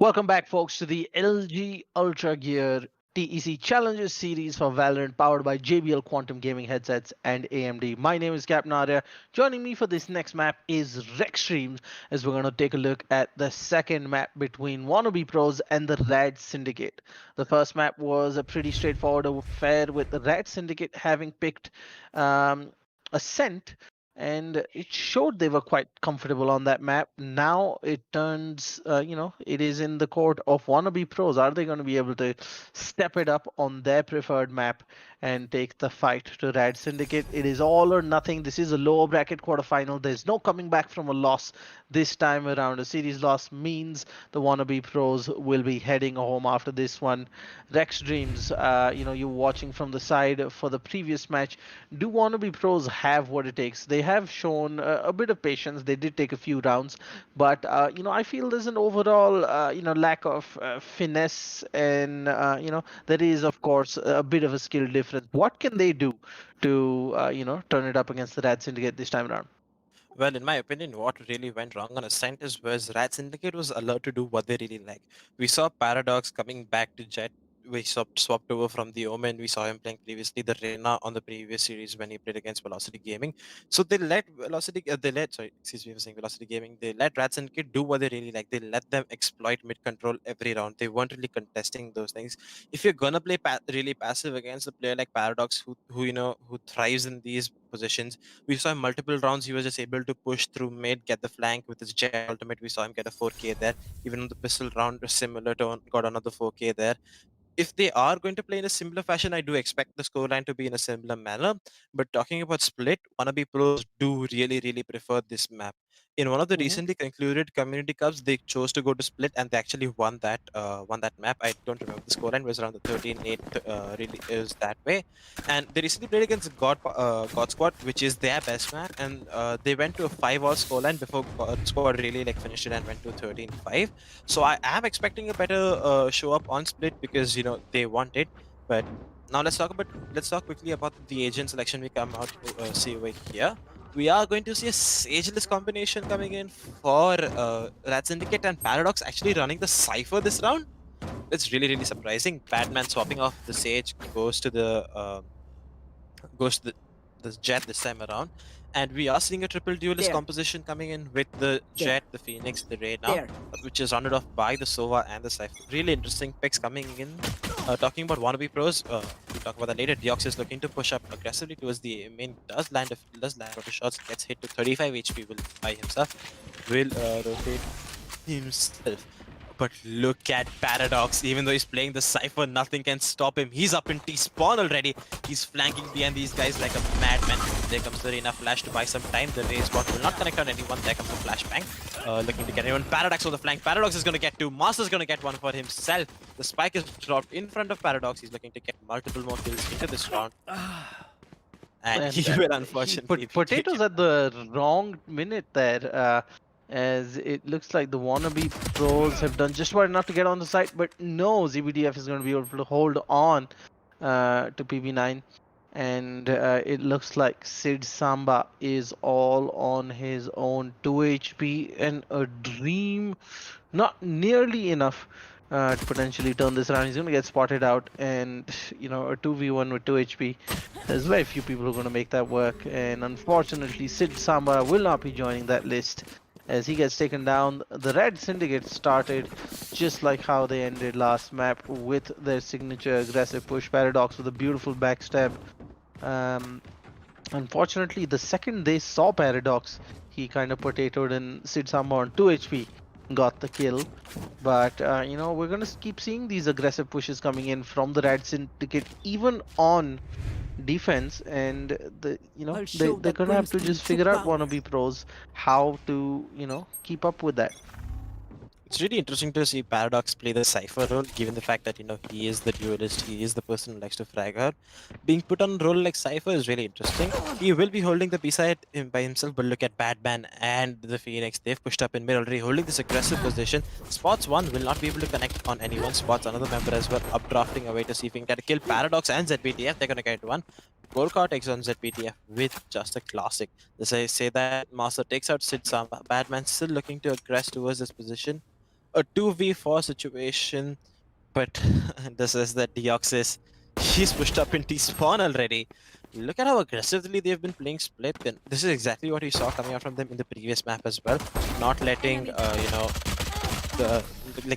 Speaker 4: Welcome back, folks, to the LG Ultragear TEC Challenges series for Valorant, powered by JBL Quantum Gaming headsets and AMD. My name is Captain Arya. Joining me for this next map is Rex Streams, as we're going to take a look at the second map between WannaBePros and the RAD Syndicate. The first map was a pretty straightforward affair, with the RAD Syndicate having picked Ascent, and it showed they were quite comfortable on that map. Now it turns, it is in the court of WannaBePros. Are they going to be able to step it up on their preferred map and take the fight to RAD Syndicate? It is all or nothing. This is a lower bracket quarterfinal. There's no coming back from a loss this time around. A series loss means the WannaBePros will be heading home after this one. Rex Dreams, you're watching from the side for the previous match. Do WannaBePros have what it takes? They have shown a bit of patience. They did take a few rounds, but I feel there's an overall lack of finesse, and there is, of course, a bit of a skill difference. What can they do to turn it up against the RAD Syndicate this time around?
Speaker 7: Well, in my opinion, what really went wrong on Ascent is where RAD Syndicate was allowed to do what they really like. We saw Paradox coming back to Jet we swapped over from the Omen. We saw him playing previously the Reyna on the previous series when he played against Velocity Gaming. So they let excuse me for saying Velocity Gaming. They let RAD Syndicate do what they really like. They let them exploit mid control every round. They weren't really contesting those things. If you're gonna play really passive against a player like Paradox, who thrives in these positions, we saw in multiple rounds he was just able to push through mid, get the flank with his jet ultimate. We saw him get a 4K there. Even on the pistol round, similar to got another 4K there. If they are going to play in a similar fashion, I do expect the scoreline to be in a similar manner. But talking about split, WannaBePros do really prefer this map. In one of the recently concluded community cups, they chose to go to split and they actually won that map. I don't remember the scoreline, it was around the 13-8. Really is that way. And they recently played against God Squad, which is their best map, and they went to a 5-all scoreline before God Squad really finished it and went to 13-5. So I am expecting a better show up on split because they want it. But now let's talk quickly about the agent selection we come out to see over here. We are going to see a Sageless combination coming in for RAD Syndicate and Paradox actually running the Cypher this round. It's really surprising. Batman swapping off the Sage goes to the Jet this time around, and we are seeing a triple duelist composition coming in with the Jet, the Phoenix, the Raid which is rounded off by the Sova and the Cypher. Really interesting picks coming in. Talking about WannaBePros, we'll talk about that later. Deox is looking to push up aggressively towards the main. Does land a lot of shots, gets hit to 35 HP by himself. Will rotate himself. But look at Paradox. Even though he's playing the Cypher, nothing can stop him. He's up in T-spawn already. He's flanking behind these guys like a madman. There comes the Reyna flash to buy some time. The Ray spot will not connect on anyone. There comes the flashbang. Looking to get anyone. Paradox on the flank. Paradox is going to get two. Master's going to get one for himself. The spike is dropped in front of Paradox. He's looking to get multiple more kills into this round. And he will unfortunately
Speaker 4: potatoes at the wrong minute there. As it looks like the WannaBePros have done just about enough to get on the site, but no, ZBDF is going to be able to hold on to PB9, and it looks like Sid Samba is all on his own. 2 HP and a dream, not nearly enough to potentially turn this around. He's going to get spotted out, and a 2v1 with 2 HP. There's very few people who are going to make that work, and unfortunately Sid Samba will not be joining that list as he gets taken down. The RAD Syndicate started just like how they ended last map with their signature aggressive push. Paradox with a beautiful backstab. Unfortunately, the second they saw Paradox, he kind of potatoed and Sid Samba on 2 HP got the kill. But we're gonna keep seeing these aggressive pushes coming in from the RAD Syndicate, even on defense, and they're gonna have to just figure out WannaBePros how to keep up with that.
Speaker 7: It's really interesting to see Paradox play the Cypher role, given the fact that he is the duelist, he is the person who likes to frag her. Being put on a role like Cypher is really interesting. He will be holding the B-side by himself, but look at Batman and the Phoenix. They've pushed up in mid already, holding this aggressive position. Spots 1 will not be able to connect on anyone. Spots another member as well, updrafting away to see if he can get a kill. Paradox and ZBTF, they're gonna get one. Golkar takes on ZBTF with just a classic. As I say that, Master takes out Sid Samba. Batman still looking to aggress towards this position. A 2v4 situation, but this is the Deoxys. He's pushed up in T-spawn already. Look at how aggressively they've been playing split. And this is exactly what we saw coming out from them in the previous map as well. Not letting,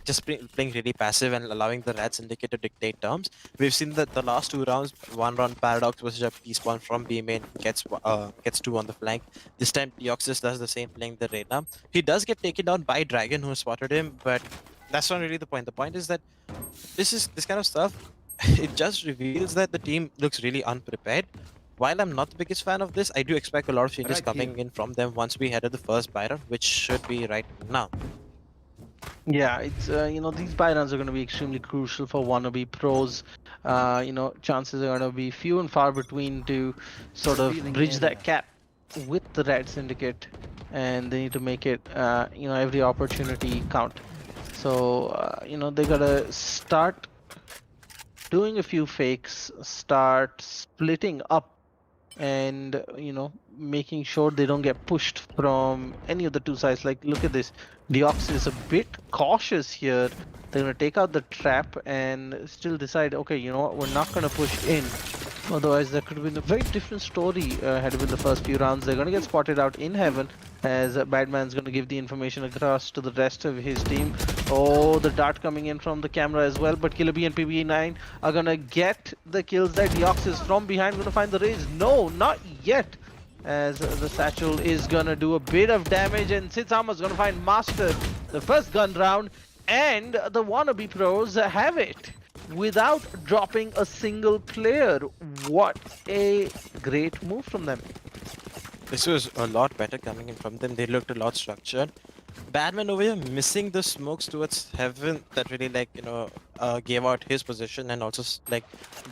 Speaker 7: just playing really passive and allowing the RAD Syndicate to dictate terms. We've seen that the last 2 rounds, one round Paradox was just T-spawn from B main, gets 2 on the flank. This time Deoxys does the same, playing the Reyna. He does get taken down by Dragon, who spotted him, but that's not really the point. The point is that this kind of stuff, it just reveals that the team looks really unprepared. While I'm not the biggest fan of this, I do expect a lot of changes coming in from them once we head to the first buy round, which should be right now.
Speaker 4: Yeah, it's these buy rounds are going to be extremely crucial for WannaBePros. Chances are going to be few and far between to sort of bridge that gap with the RAD Syndicate, and they need to make it every opportunity count. So they gotta start doing a few fakes, start splitting up, and making sure they don't get pushed from any of the 2 sides. Like, look at this. Deox is a bit cautious here They're going to take out the trap and still decide, okay, you know what, we're not going to push in. Otherwise, there could have been a very different story had it been the first few rounds. They're going to get spotted out in heaven as Badman's going to give the information across to the rest of his team. Oh, the dart coming in from the camera as well. But Killer B and PB9 are going to get the kills there. Deox is from behind, going to find the raise. No, not yet. As the satchel is going to do a bit of damage, and Sitsama is going to find Master the first gun round, and the WannaBePros have it without dropping a single player. What a great move from them.
Speaker 7: This was a lot better coming in from them. They looked a lot structured. Badman over here missing the smokes towards heaven that really gave out his position, and also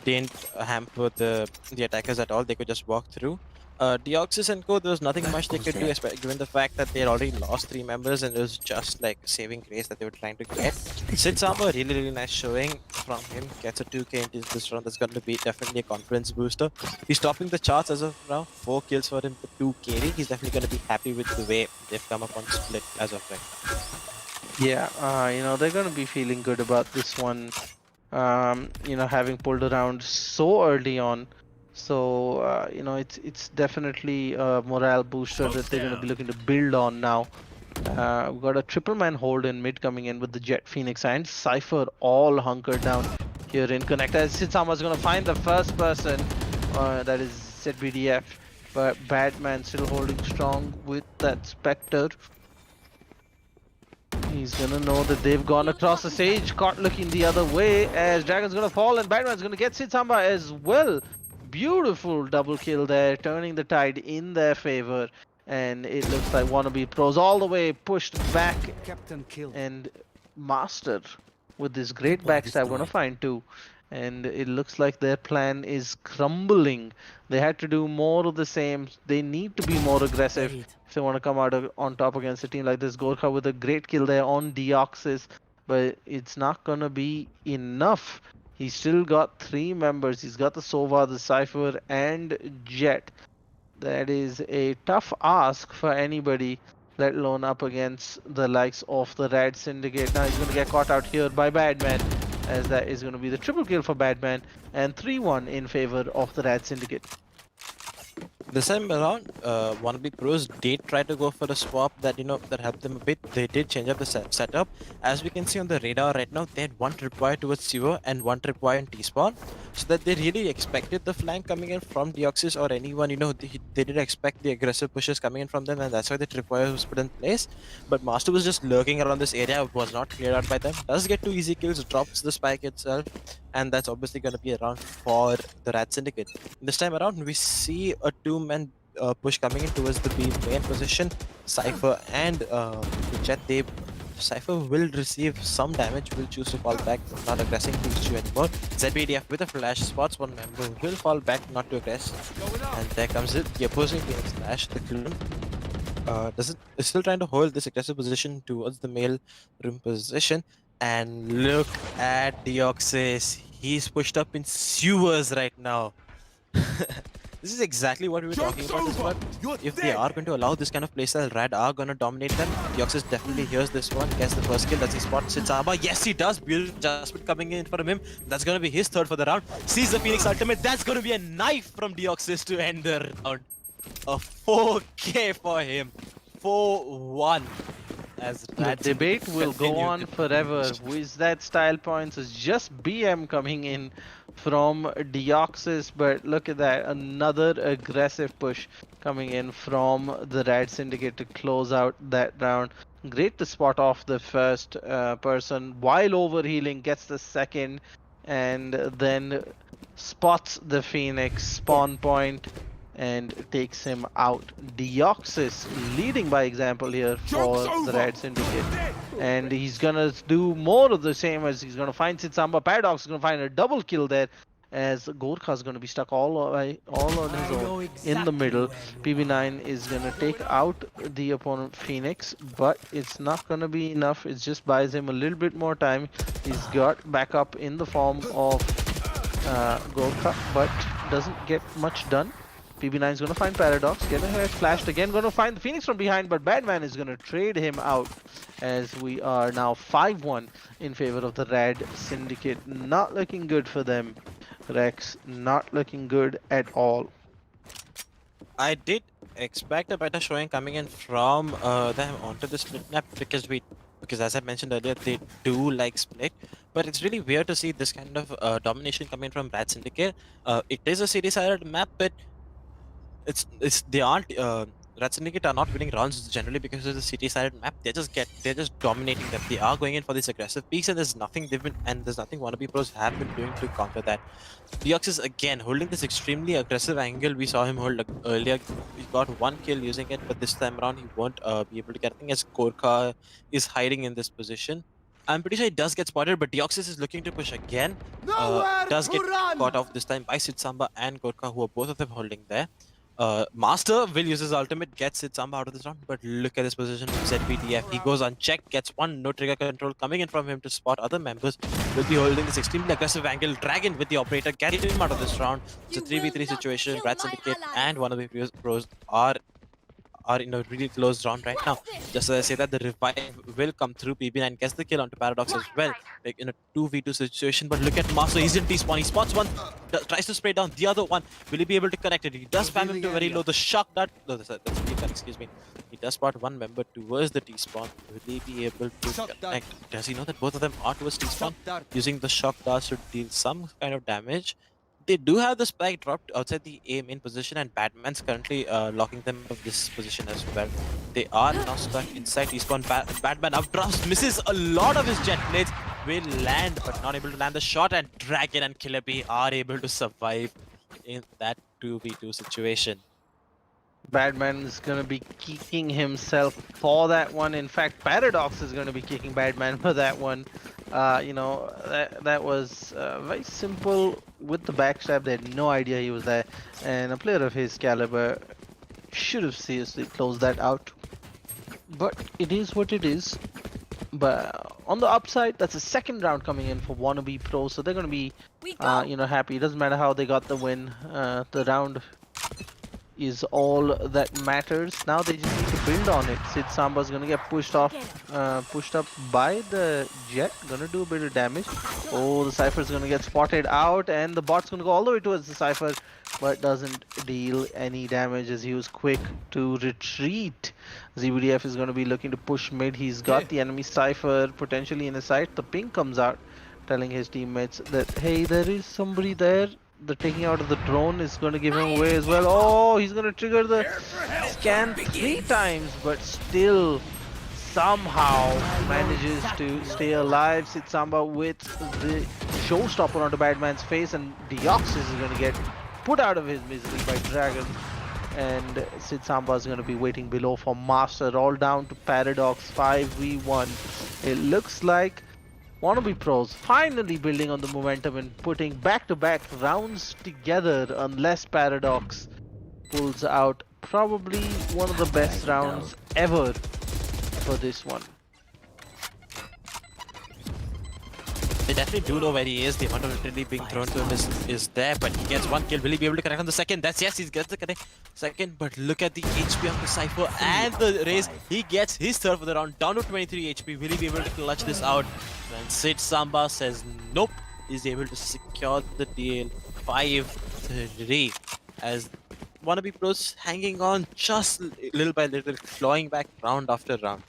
Speaker 7: didn't hamper the attackers at all. They could just walk through. Deoxys and Co, there was nothing much they could do, given the fact that they had already lost 3 members and it was just like saving grace that they were trying to get. Sid's armor, really nice showing from him. Gets a 2k into this round. That's going to be definitely a confidence booster. He's topping the charts as of now. 4 kills for him for 2 carry. He's definitely going to be happy with the way they've come up on split as of right now.
Speaker 4: Yeah, they're going to be feeling good about this one. Having pulled around so early on. So, it's definitely a morale booster that they're going to be looking to build on now. We've got a triple man hold in mid coming in with the Jet, Phoenix, and Cypher all hunkered down here in Connect. As Sitsama's going to find the first person, that is ZBDF, but Badman still holding strong with that Spectre. He's gonna know that they've gone across the stage, caught looking the other way as Dragon's gonna fall and Badman's gonna get Sitsama as well. Beautiful double kill there, turning the tide in their favor, and it looks like WannaBePros all the way pushed back.
Speaker 8: Captain kill.
Speaker 4: And Master with this great backstab gonna find 2, and it looks like their plan is crumbling. They had to do more of the same. They need to be more aggressive if they want to come out on top against a team like this. Gorkha with a great kill there on Deoxys, but it's not gonna be enough. He's still got 3 members. He's got the Sova, the Cypher, and Jet. That is a tough ask for anybody, let alone up against the likes of the RAD Syndicate. Now he's going to get caught out here by Badman, as that is going to be the triple kill for Badman, and 3-1 in favor of the RAD Syndicate.
Speaker 7: This time around, WannaBePros did try to go for a swap that that helped them a bit. They did change up the setup. As we can see on the radar right now, they had 1 tripwire towards Sewer and 1 tripwire in T-spawn. So that they really expected the flank coming in from Deoxys or anyone. They didn't expect the aggressive pushes coming in from them, and that's why the tripwire was put in place. But Master was just lurking around this area. It was not cleared out by them. Does get 2 easy kills, drops the spike itself, and that's obviously going to be a round for the RAD Syndicate. This time around, we see a 2-man push coming in towards the B main position. Cypher and Jet. Cypher will receive some damage, will choose to fall back, not aggressing these 2 anymore. ZBDF with a flash spots 1 member, will fall back, not to aggress. And there comes it, the opposing Phoenix Flash, the clone. Is still trying to hold this aggressive position towards the mail room position. And look at Deoxys. He's pushed up in sewers right now. This is exactly what we were talking about this one. If they are going to allow this kind of playstyle, RAD are going to dominate them. Deoxys definitely hears this one, gets the first kill. Does he spot Sitsama? Yes, he does. Beautiful adjustment coming in for him. That's going to be his 3rd for the round. Sees the Phoenix ultimate. That's going to be a knife from Deoxys to end the round. A 4k for him. 4-1. As
Speaker 4: the debate will go on forever. Who is that style points? It's just BM coming in from Deoxys, but look at that, another aggressive push coming in from the RAD Syndicate to close out that round. Great to spot off the first person while overhealing, gets the second, and then spots the Phoenix spawn point and takes him out. Deoxys leading by example here for the RAD Syndicate, and he's gonna do more of the same as he's gonna find Sitsamba. Paradox is gonna find a double kill there, as Gorkha is gonna be stuck all on his own in the middle. PB9 is gonna take out the opponent Phoenix, but it's not gonna be enough. It just buys him a little bit more time. He's got backup in the form of Gorkha, but doesn't get much done. PB9 is going to find Paradox. Get ahead, flashed again. Going to find the Phoenix from behind, but Badman is going to trade him out as we are now 5-1 in favor of the RAD Syndicate. Not looking good for them. Rex, not looking good at all.
Speaker 7: I did expect a better showing coming in from them onto the split map because as I mentioned earlier, they do like split. But it's really weird to see this kind of domination coming from RAD Syndicate. It is a city-sided map, but they aren't RAD Syndicate are not winning rounds generally because of the city-sided map. They're just dominating them. They are going in for these aggressive peaks, and there's nothing WannaBePros have been doing to counter that. Deox is again holding this extremely aggressive angle. We saw him hold earlier. He got one kill using it, but this time around he won't be able to get anything as Korka is hiding in this position. I'm pretty sure he does get spotted, but Deoxys is looking to push again. Does get caught off this time by Sitsamba and Gorka, who are both of them holding there. Master will use his ultimate, gets Sitsamba out of this round, but look at this position from ZBDF. He goes unchecked, gets one no trigger control coming in from him to spot other members. Will be holding this extremely aggressive angle. Dragon with the operator, getting him out of this round. It's a 3v3 situation. RAD Syndicate and WannaBePros are in a really close round right now. Just as I say that, the revive will come through. PB9 gets the kill onto Paradox as well, like in a 2v2 situation. But look at Master, he's in T-spawn. He spots one, tries to spray down the other one. Will he be able to connect it? He does spam him to very low. The shock dart, no, that's excuse me. He does spot one member towards the T-spawn. Will he be able to connect? Does he know that both of them are towards T-spawn? Using the shock darts to deal some kind of damage. They do have the spike dropped outside the A main position, and Batman's currently locking them out of this position as well. They are now stuck inside T-spawn. Batman up drops, misses a lot of his jet blades, will land but not able to land the shot, and Dragon and Killer Bee are able to survive in that 2v2 situation.
Speaker 4: Badman is going to be kicking himself for that one. In fact, Paradox is going to be kicking Badman for that one. You know, that was very simple with the backstab. They had no idea he was there. And a player of his caliber should have seriously closed that out. But it is what it is. But on the upside, that's the second round coming in for WannaBePros. So they're going to be, you know, happy. It doesn't matter how they got the win. The round is all that matters. Now they just need to build on it. Samba's gonna get pushed up by the jet. Gonna do a bit of damage. Oh, the Cypher's gonna get spotted out, and the bot's gonna go all the way towards the Cypher, but doesn't deal any damage as he was quick to retreat. ZBDF is gonna be looking to push mid. He's got the enemy Cypher potentially in his sight. The ping comes out, telling his teammates that, hey, there is somebody there. The taking out of the drone is going to give him away as well. Oh, he's going to trigger the scan 3 times, but still somehow manages to stay alive. Sitsamba with the showstopper onto Badman's face, and Deoxys is going to get put out of his misery by Dragon. And Sitsamba is going to be waiting below for Master. All down to Paradox 5v1. It looks like WannaBePros finally building on the momentum and putting back-to-back rounds together, unless Paradox pulls out probably one of the best rounds ever for this one.
Speaker 7: They definitely do know where he is. The amount of literally being thrown to him is there, but he gets one kill. Will he be able to connect on the second? Yes, he gets the connect second, but look at the HP of the Cypher and the race. He gets his third for the round, down to 23 HP. Will he be able to clutch this out? And Sitsamba says nope. He's able to secure the deal 5-3 as WannaBePros hanging on just little by little, clawing back round after round.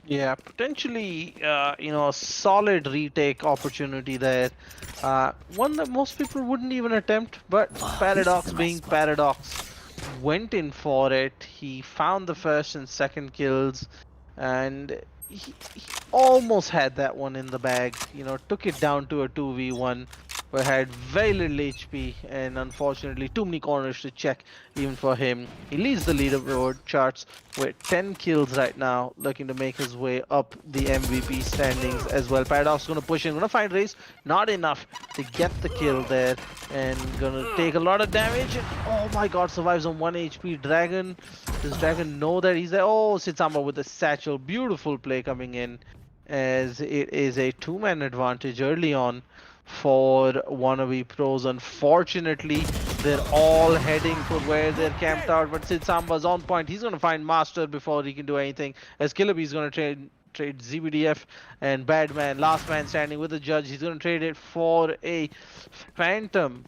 Speaker 4: Yeah, potentially, you know, a solid retake opportunity there. One that most people wouldn't even attempt, but Paradox being Paradox went in for it. He found the first and second kills, and he almost had that one in the bag. You know, took it down to a 2v1. But had very little HP, and unfortunately too many corners to check even for him. He leads the leaderboard charts with 10 kills right now, looking to make his way up the MVP standings as well. Paradox gonna push in, gonna find Race, not enough to get the kill there, and gonna take a lot of damage. And, oh my god, survives on 1 HP. Dragon, does Dragon know that he's there? Oh, Sitsamba with the satchel, beautiful play coming in, as it is a 2-man advantage early on for WannaBePros. Unfortunately, They're all heading for where they're camped out, but Sid Samba's on point. He's going to find Master before he can do anything. As Killaby's going to trade ZBDF and Badman, last man standing with the judge. He's going to trade it for a Phantom.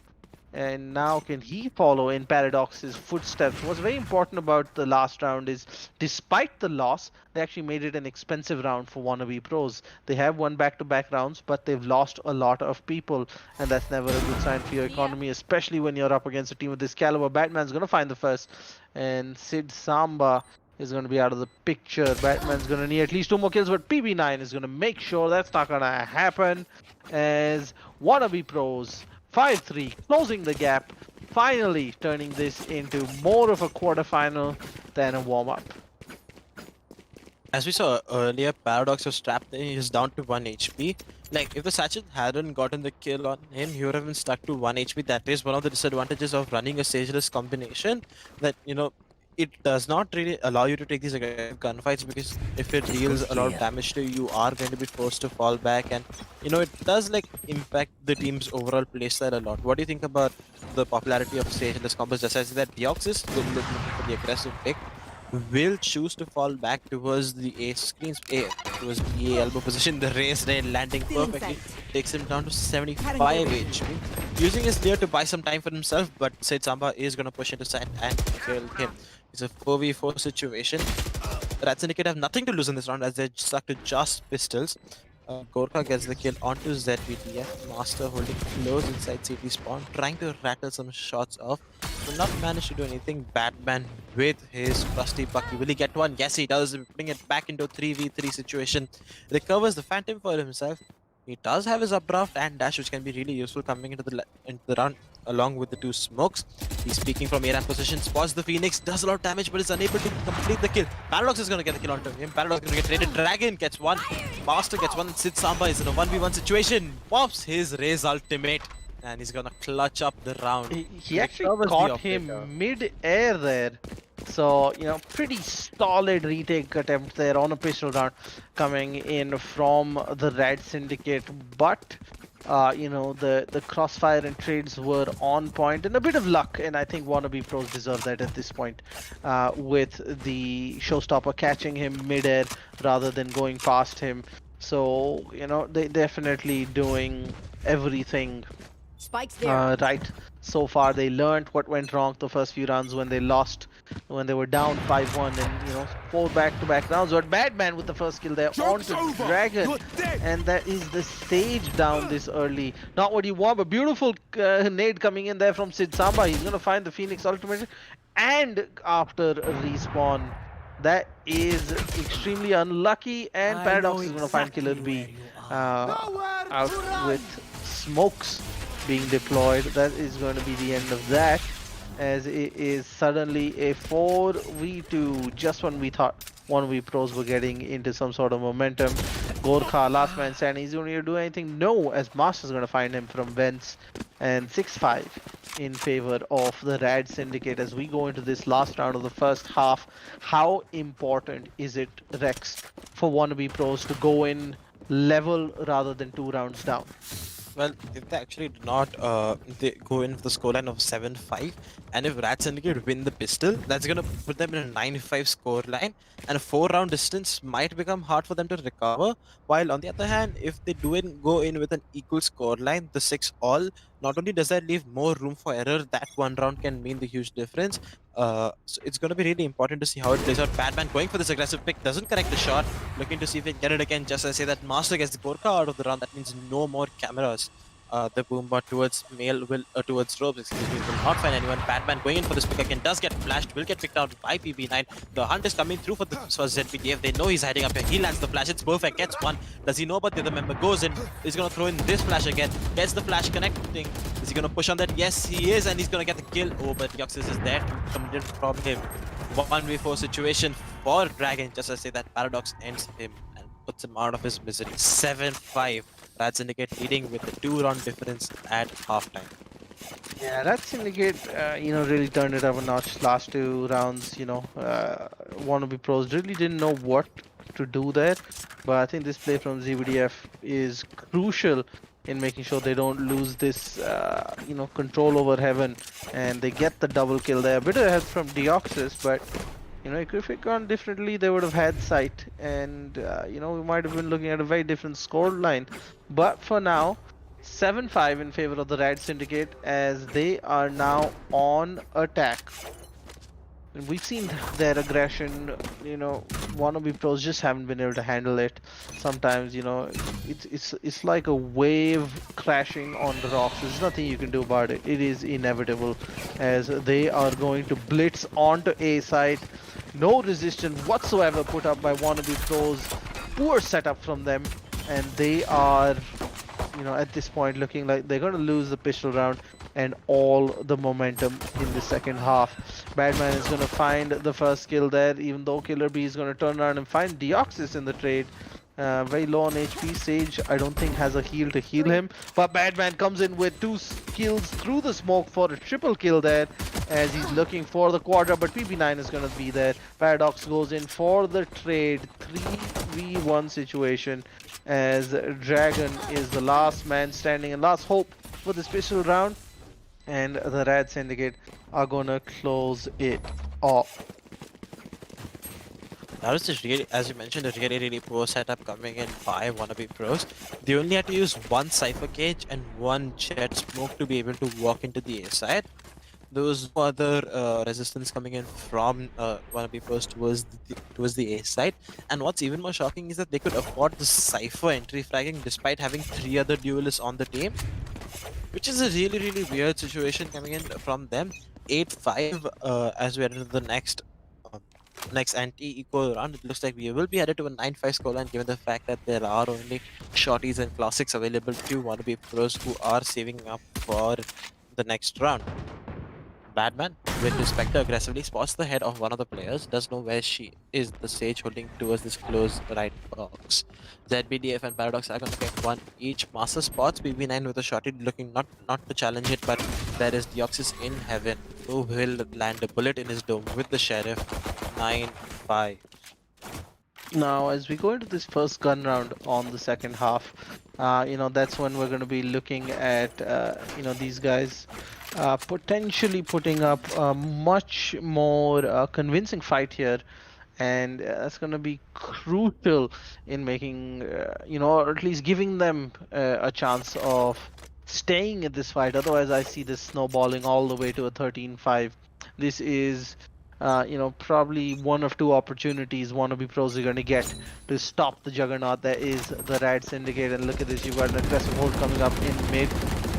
Speaker 4: And now can he follow in Paradox's footsteps? What's very important about the last round is, despite the loss, they actually made it an expensive round for WannaBePros. They have won back-to-back rounds, but they've lost a lot of people, and that's never a good sign for your economy, especially when you're up against a team of this caliber. Batman's going to find the first, and Sid Samba is going to be out of the picture. Batman's going to need at least 2 more kills, but PB9 is going to make sure that's not going to happen, as WannaBePros 5-3, closing the gap, finally turning this into more of a quarterfinal than a warm-up.
Speaker 7: As we saw earlier, Paradox was trapped. He's down to 1 HP. Like, if the Satchel hadn't gotten the kill on him, he would have been stuck to 1 HP. That is one of the disadvantages of running a stageless combination. That, you know, it does not really allow you to take these aggressive gunfights, because if it deals a lot of damage to you, you are going to be forced to fall back, and you know, it does like impact the team's overall playstyle a lot. What do you think about the popularity of stageless combos? Just as that Deox is looking for the aggressive pick, will choose to fall back towards the A screens, towards the A elbow position. The race raid landing perfectly takes him down to 75 HP. Using his clear to buy some time for himself, but Sid Samba is going to push into side and kill him. It's a 4v4 situation. RAD Syndicate have nothing to lose in this round, as they're stuck to just pistols. Gorka gets the kill onto ZBTF. Master holding close inside CT spawn, trying to rattle some shots off. Will not manage to do anything. Batman with his trusty Bucky. Will he get one? Yes, he does. Putting it back into a 3v3 situation. Recovers the Phantom for himself. He does have his updraft and dash, which can be really useful coming into the round along with the 2 smokes. He's speaking from A-ramp position, spots the Phoenix, does a lot of damage, but is unable to complete the kill. Paradox is going to get the kill onto him. Paradox is going to get traded. Dragon gets one. Master gets one. Sid Samba is in a 1v1 situation. Pops his Raze ultimate, and he's going to clutch up the round.
Speaker 4: He actually caught him mid-air there. So, you know, pretty solid retake attempt there on a pistol round coming in from the RAD Syndicate. But, you know, the crossfire and trades were on point, and a bit of luck. And I think WannaBePros deserve that at this point, with the showstopper catching him mid-air rather than going past him. So, you know, they definitely doing everything
Speaker 8: Spikes there.
Speaker 4: right so far. They learned what went wrong the first few rounds when they lost, when they were down 5-1, and you know, 4 back-to-back rounds. But Badman with the first kill there onto Dragon, and that is the stage down this early. Not what you want, but beautiful nade coming in there from Sid Samba. He's gonna find the Phoenix ultimate, and after a respawn, that is extremely unlucky, and Paradox is gonna find Killer B out with smokes being deployed. That is going to be the end of that, as it is suddenly a 4v2 just when we thought WannaBePros were getting into some sort of momentum. Gorka, last man standing, he's going to do anything? No, as Master's going to find him from vents, and 6-5 in favor of the RAD Syndicate as we go into this last round of the first half. How important is it, Rex, for WannaBePros to go in level rather than 2 rounds down?
Speaker 7: Well, if they actually do not they go in for the scoreline of 7-5, and if RAD Syndicate win the pistol, that's going to put them in a 9-5 scoreline, and a 4-round distance might become hard for them to recover. While on the other hand, if they go in with an equal scoreline, the 6-all, not only does that leave more room for error, that 1 round can mean the huge difference. So it's going to be really important to see how it plays out. Batman going for this aggressive pick, doesn't connect the shot, looking to see if he can get it again. Just as I say that Master gets the Gorka out of the round, that means no more cameras. The boombot towards towards ropes, excuse me, will not find anyone. Batman going in for this pick again, does get flashed, will get picked out by PB9. The hunt is coming through for ZBTF. They know he's hiding up here. He lands the flash, it's perfect, gets one. Does he know about the other member? Goes in, he's gonna throw in this flash again, gets the flash connecting. Is he gonna push on that? Yes, he is, and he's gonna get the kill. Oh, but Yoxis is there to come in from him. 1v4 situation for Dragon, just as I say that Paradox ends him and puts him out of his misery. 7-5. RAD Syndicate leading with a 2-round difference at halftime.
Speaker 4: Yeah, RAD Syndicate, you know, really turned it up a notch last 2 rounds. You know, WannaBePros really didn't know what to do there, but I think this play from ZBDF is crucial in making sure they don't lose this, control over heaven, and they get the double kill there. A bit of help from Deoxys, but if it gone differently, they would have had sight, and we might have been looking at a very different score line. But for now, 7-5 in favor of the RAD Syndicate as they are now on attack. And we've seen their aggression, WannaBePros just haven't been able to handle it. Sometimes, it's like a wave crashing on the rocks. There's nothing you can do about it. It is inevitable as they are going to blitz onto A site. No resistance whatsoever put up by WannaBePros. Poor setup from them, and they are, at this point looking like they're going to lose the pistol round and all the momentum in the second half. Badman is going to find the first kill there, even though Killer B is going to turn around and find Deoxys in the trade. Very low on HP. Sage, I don't think, has a heal to heal him. But Badman comes in with 2 kills through the smoke for a triple kill there as he's looking for the quadra, but PB9 is going to be there. Paradox goes in for the trade. 3v1 situation as Dragon is the last man standing and last hope for this pistol round. And the RAD Syndicate are gonna close it off.
Speaker 7: That was just really, as you mentioned, a really poor setup coming in by WannaBePros. They only had to use 1 Cypher Cage and 1 Jet Smoke to be able to walk into the A side. There was no other resistance coming in from WannaBePros towards the A side. And what's even more shocking is that they could afford the Cypher entry fragging despite having 3 other duelists on the team. Which is a really weird situation coming in from them. 8-5 as we head into the next anti-eco round. It looks like we will be headed to a 9-5 scoreline given the fact that there are only shorties and classics available to WannaBePros who are saving up for the next round. Badman, with his Spectre, aggressively spots the head of one of the players, does know where she is, the Sage holding towards this close right box. ZBDF and Paradox are going to get 1 each. Master spots BB9 with a shotty, looking not to challenge it, but there is Deoxys in heaven, who will land a bullet in his dome with the Sheriff. 9-5.
Speaker 4: Now, as we go into this first gun round on the second half, that's when we're going to be looking at, these guys potentially putting up a much more convincing fight here. And that's going to be crucial in making, or at least giving them a chance of staying in this fight. Otherwise, I see this snowballing all the way to a 13-5. This is probably one of 2 opportunities WannaBePros are going to get to stop the juggernaut that is the RAD Syndicate. And look at this, you've got an aggressive hold coming up in mid,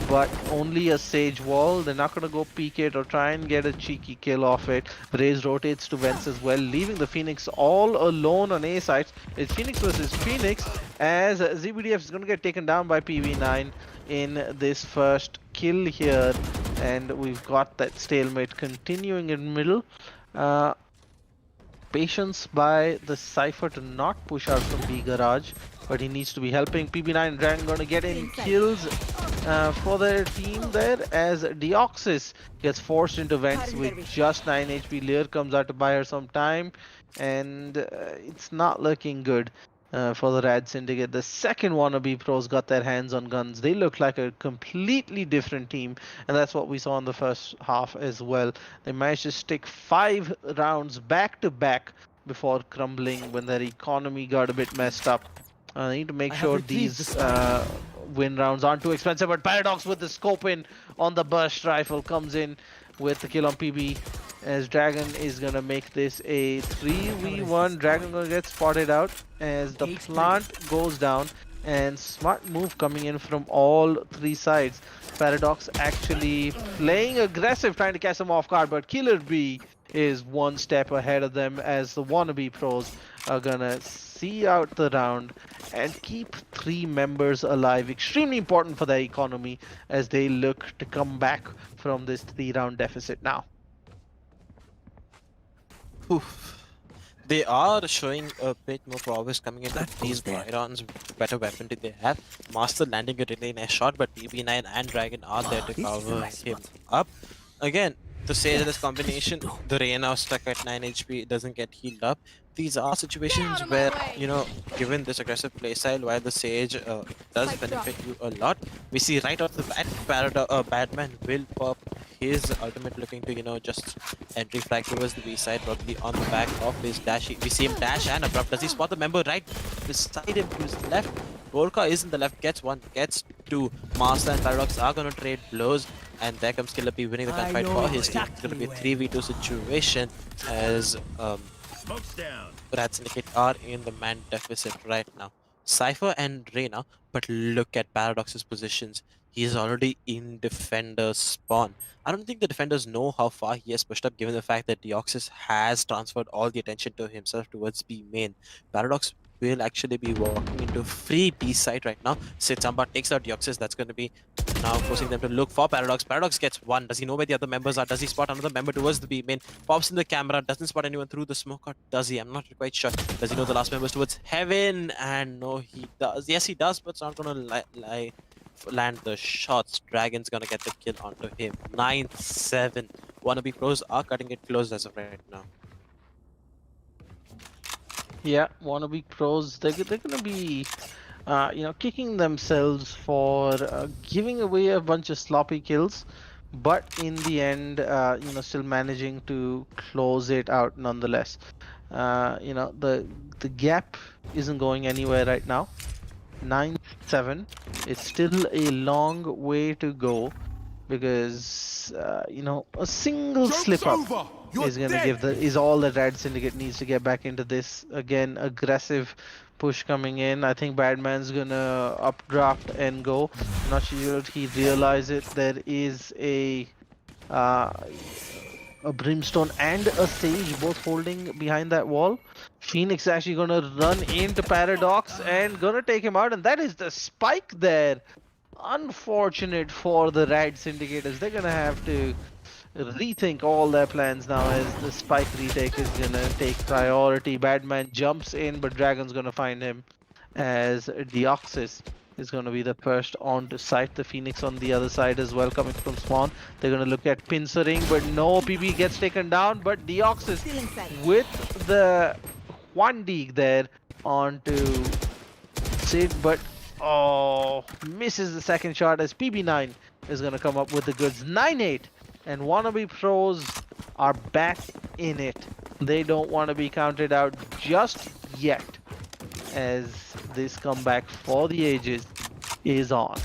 Speaker 4: but only a Sage wall. They're not going to go peek it or try and get a cheeky kill off it. Raze rotates to Vents as well, leaving the Phoenix all alone on A site. It's Phoenix versus Phoenix as ZBDF is going to get taken down by PV9 in this first kill here. And we've got that stalemate continuing in middle. Patience by the Cypher to not push out from B garage, but he needs to be helping. PB9 and Dragon going to get in kills for their team there as Deoxys gets forced into Vents with just 9 HP. Lear comes out to buy her some time, and it's not looking good for the RAD Syndicate. The second WannaBePros got their hands on guns. They look like a completely different team, and that's what we saw in the first half as well. They managed to stick 5 rounds back to back before crumbling when their economy got a bit messed up. They need to make sure these win rounds aren't too expensive, but Paradox with the scope in on the burst rifle comes in with the kill on PB. As Dragon is gonna make this a 3v1. Dragon gonna get spotted out as the plant goes down, and smart move coming in from all 3 sides. Paradox actually playing aggressive, trying to catch them off guard, but Killer B is 1 step ahead of them as the WannaBePros are gonna see out the round and keep 3 members alive. Extremely important for their economy as they look to come back from this 3-round deficit now.
Speaker 7: Oof. They are showing a bit more progress coming into these Byrons. Better weapon did they have. Master landing a really nice shot, but PB9 and Dragon are there to cover him up. Again, The Sage this combination, the Reyna stuck at 9 HP, doesn't get healed up. These are situations where, you know, given this aggressive playstyle, while the Sage does benefit you a lot, we see right off the bat, Batman will pop his ultimate looking to, you know, just entry flag towards the B side, probably on the back of his dash. We see him dash and abrupt. Does he spot the member right beside him to his left? Gorka is in the left, gets one, gets two. Master and Paradox are gonna trade blows. And there comes Killer P winning the gunfight for his team. It's going to be a 3v2 situation as RAD Syndicate are in the man deficit right now. Cypher and Reyna, but look at Paradox's positions. He is already in defender spawn. I don't think the defenders know how far he has pushed up given the fact that Deoxys has transferred all the attention to himself towards B main. Paradox will actually be walking into free B side right now. Sitsamba takes out Deoxys. That's going to be now forcing them to look for Paradox. Paradox gets one. Does he know where the other members are? Does he spot another member towards the B main? Pops in the camera. Doesn't spot anyone through the smoke. Or does he? I'm not quite sure. Does he know the last members towards heaven? And no, he does. Yes, he does, but it's not going to land the shots. Dragon's going to get the kill onto him. 9-7. WannaBePros are cutting it close as of right now.
Speaker 4: Yeah, WannaBePros, they're gonna be, you know, kicking themselves for giving away a bunch of sloppy kills, but in the end, you know, still managing to close it out nonetheless. You know, the gap isn't going anywhere right now. 9-7. It's still a long way to go because you know, a single slip up is gonna give is all that RAD Syndicate needs to get back into this. Again, aggressive push coming in. I think Badman's gonna updraft and go. I'm not sure if he realizes it. There is a Brimstone and a Sage both holding behind that wall. Phoenix actually gonna run into Paradox and gonna take him out, and that is the spike there. Unfortunate for the RAD Syndicators. They're gonna have to rethink all their plans now as the spike retake is gonna take priority. Badman jumps in, but Dragon's gonna find him as Deoxys is gonna be the first onto site. The Phoenix on the other side as well coming from spawn. They're gonna look at pincering, but no, PB gets taken down, but Deoxys with the 1D there onto Sid, but oh, misses the second shot as PB9 is gonna come up with the goods. 9-8. And WannaBePros are back in it. They don't want to be counted out just yet, as this comeback for the ages is on.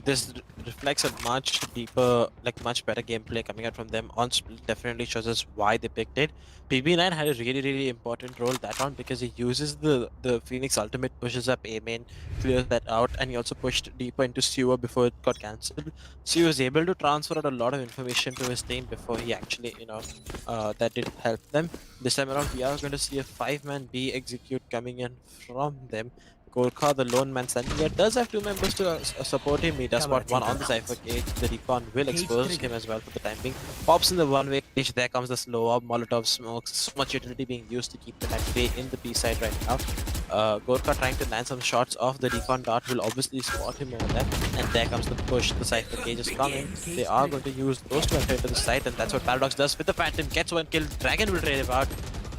Speaker 7: This reflects a much deeper, like much better gameplay coming out from them on split. Definitely shows us why they picked it. PB9 had a really important role that round because he uses the Phoenix ultimate, pushes up A main, clears that out, and he also pushed deeper into Sewer before it got cancelled. So he was able to transfer out a lot of information to his team before he actually, you know, that did help them. This time around, we are going to see a 5-man B execute coming in from them. Gorka, the lone man standing here, does have two members to support him. He does spot one on the Cypher cage. The recon will expose him as well for the time being. Pops in the one-way cage. There comes the slow up. Molotov smokes. So much utility being used to keep them at bay in the B side right now. Gorka trying to land some shots off the recon dart will obviously spot him over there. And there comes the push. The Cypher cage is coming. They are going to use those to enter into the site, and that's what Paradox does with the Phantom. Gets one kill. Dragon will trade him out.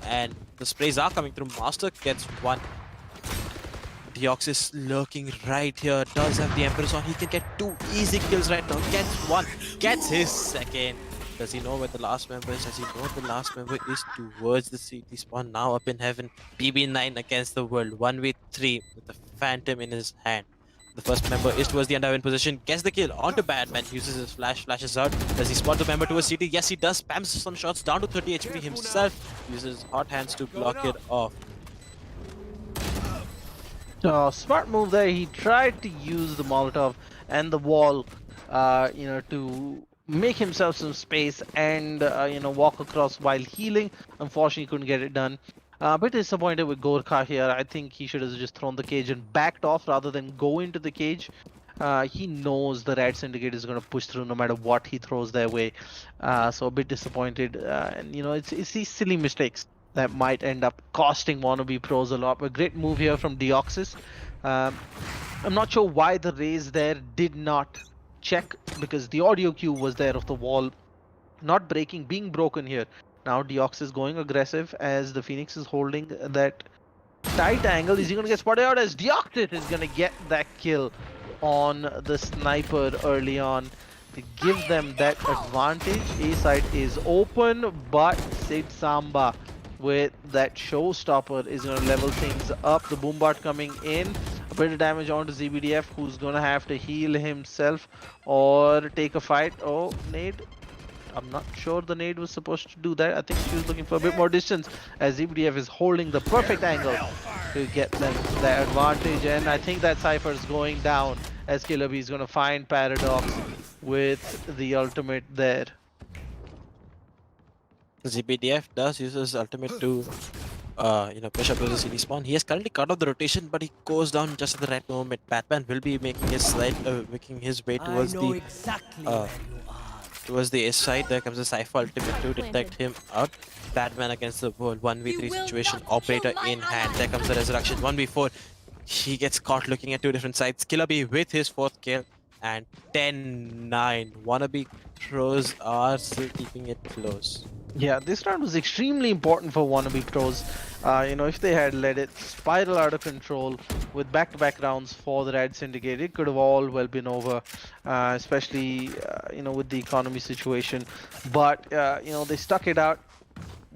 Speaker 7: And the sprays are coming through. Master gets one. Deoxys lurking right here, does have the Empress on. He can get two easy kills right now. Gets one, gets his second. Does he know where the last member is? Does he know the last member is towards the CT spawn? Now up in heaven. PB9 against the world. 1v3 with the Phantom in his hand. The first member is towards the underwin position. Gets the kill onto Badman. Uses his flash, flashes out. Does he spot the member towards CT? Yes, he does. Spams some shots down to 30 HP himself. Uses hot hands to block it off.
Speaker 4: Smart move there. He tried to use the Molotov and the wall, you know, to make himself some space and, you know, walk across while healing. Unfortunately, couldn't get it done. A bit disappointed with Gorka here. I think he should have just thrown the cage and backed off rather than go into the cage. He knows the RAD Syndicate is going to push through no matter what he throws their way. So a bit disappointed. And, you know, it's these silly mistakes that might end up costing WannaBePros a lot. But great move here from Deoxys. I'm not sure why the raise there did not check, because the audio cue was there of the wall not breaking, being broken here. Now Deox is going aggressive as the Phoenix is holding that tight angle. Is he going to get spotted out as Deoxys is going to get that kill on the sniper early on to give them that advantage. A side is open, but Sid Samba with that showstopper is going to level things up. The Boombot coming in. A bit of damage onto ZBDF, who's going to have to heal himself or take a fight. Oh, nade. I'm not sure the nade was supposed to do that. I think she was looking for a bit more distance as ZBDF is holding the perfect angle to get them that advantage. And I think that Cypher is going down as Killer B is going to find Paradox with the ultimate there.
Speaker 7: ZBDF does use his ultimate to push up to the CD spawn. He has currently cut off the rotation, but he goes down just at the right moment. Batman will be making his way towards towards the S side. There comes the Cypher ultimate to detect him out. Batman against the world 1v3 situation, operator in hand. There comes the resurrection 1v4. He gets caught looking at two different sides. Killer B with his 4th kill and 10-9. WannaBePros are still keeping it close.
Speaker 4: Yeah, this round was extremely important for WannaBePros. If they had let it spiral out of control with back-to-back rounds for the RAD Syndicate, it could have all well been over, especially, with the economy situation. But, they stuck it out.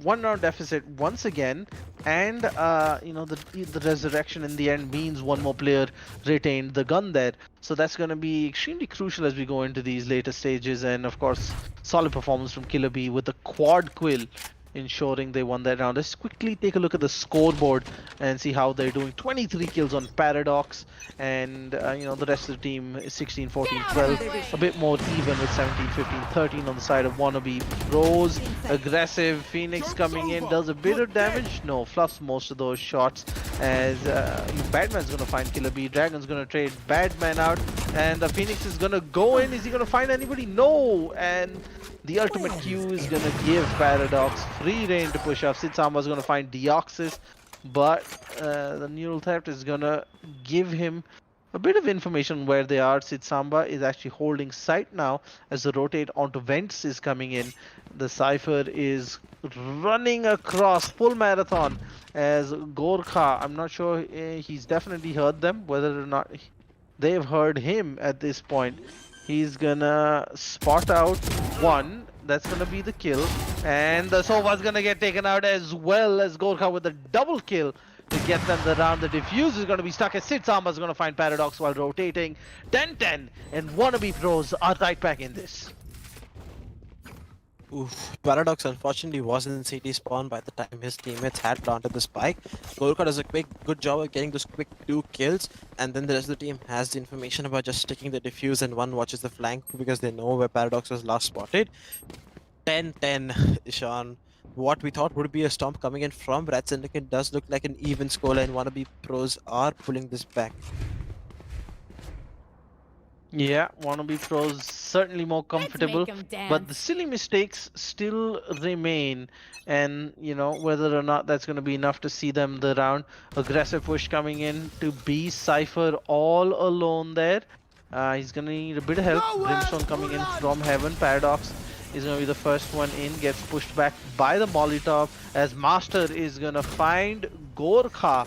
Speaker 4: 1 round deficit once again, and the resurrection in the end means one more player retained the gun there, so that's going to be extremely crucial as we go into these later stages. And of course, solid performance from Killer B with the quad quill ensuring they won that round. Let's quickly take a look at the scoreboard and see how they're doing. 23 kills on Paradox, and the rest of the team is 16, 14, 12. A bit more even with 17, 15, 13 on the side of WannaBePros. Aggressive Phoenix coming in, does a bit of damage. No, fluffs most of those shots as Batman's going to find Killer B. Dragon's going to trade Batman out, and the Phoenix is going to go in. Is he going to find anybody? No, and the ultimate Q is going to give Paradox free reign to push off. Sid Samba is going to find Deoxys, but the Neural Theft is going to give him a bit of information where they are. Sid Samba is actually holding sight now as the rotate onto Vents is coming in. The Cypher is running across full marathon as Gorkha. I'm not sure, he's definitely heard them, whether or not they've heard him at this point. He's gonna spot out one. That's gonna be the kill. And the Sova's gonna get taken out as well as Gorkha with a double kill to get them the round. The defuse is gonna be stuck as Sid Samba's gonna find Paradox while rotating. 10-10 and WannaBePros are right back in this.
Speaker 7: Oof. Paradox unfortunately was in CT spawn by the time his teammates had planted the spike. Gorkha does a good job of getting those quick 2 kills, and then the rest of the team has the information about just sticking the defuse, and one watches the flank because they know where Paradox was last spotted. 10-10, Ishan. What we thought would be a stomp coming in from RAD Syndicate does look like an even scoreline, and WannaBePros are pulling this back.
Speaker 4: Yeah, WannaBePros certainly more comfortable, but the silly mistakes still remain, and whether or not that's going to be enough to see them the round. Aggressive push coming in to be Cypher all alone there. He's going to need a bit of help. Brimstone coming in from heaven. Paradox is going to be the first one in, gets pushed back by the Molotov as Master is going to find Gorkha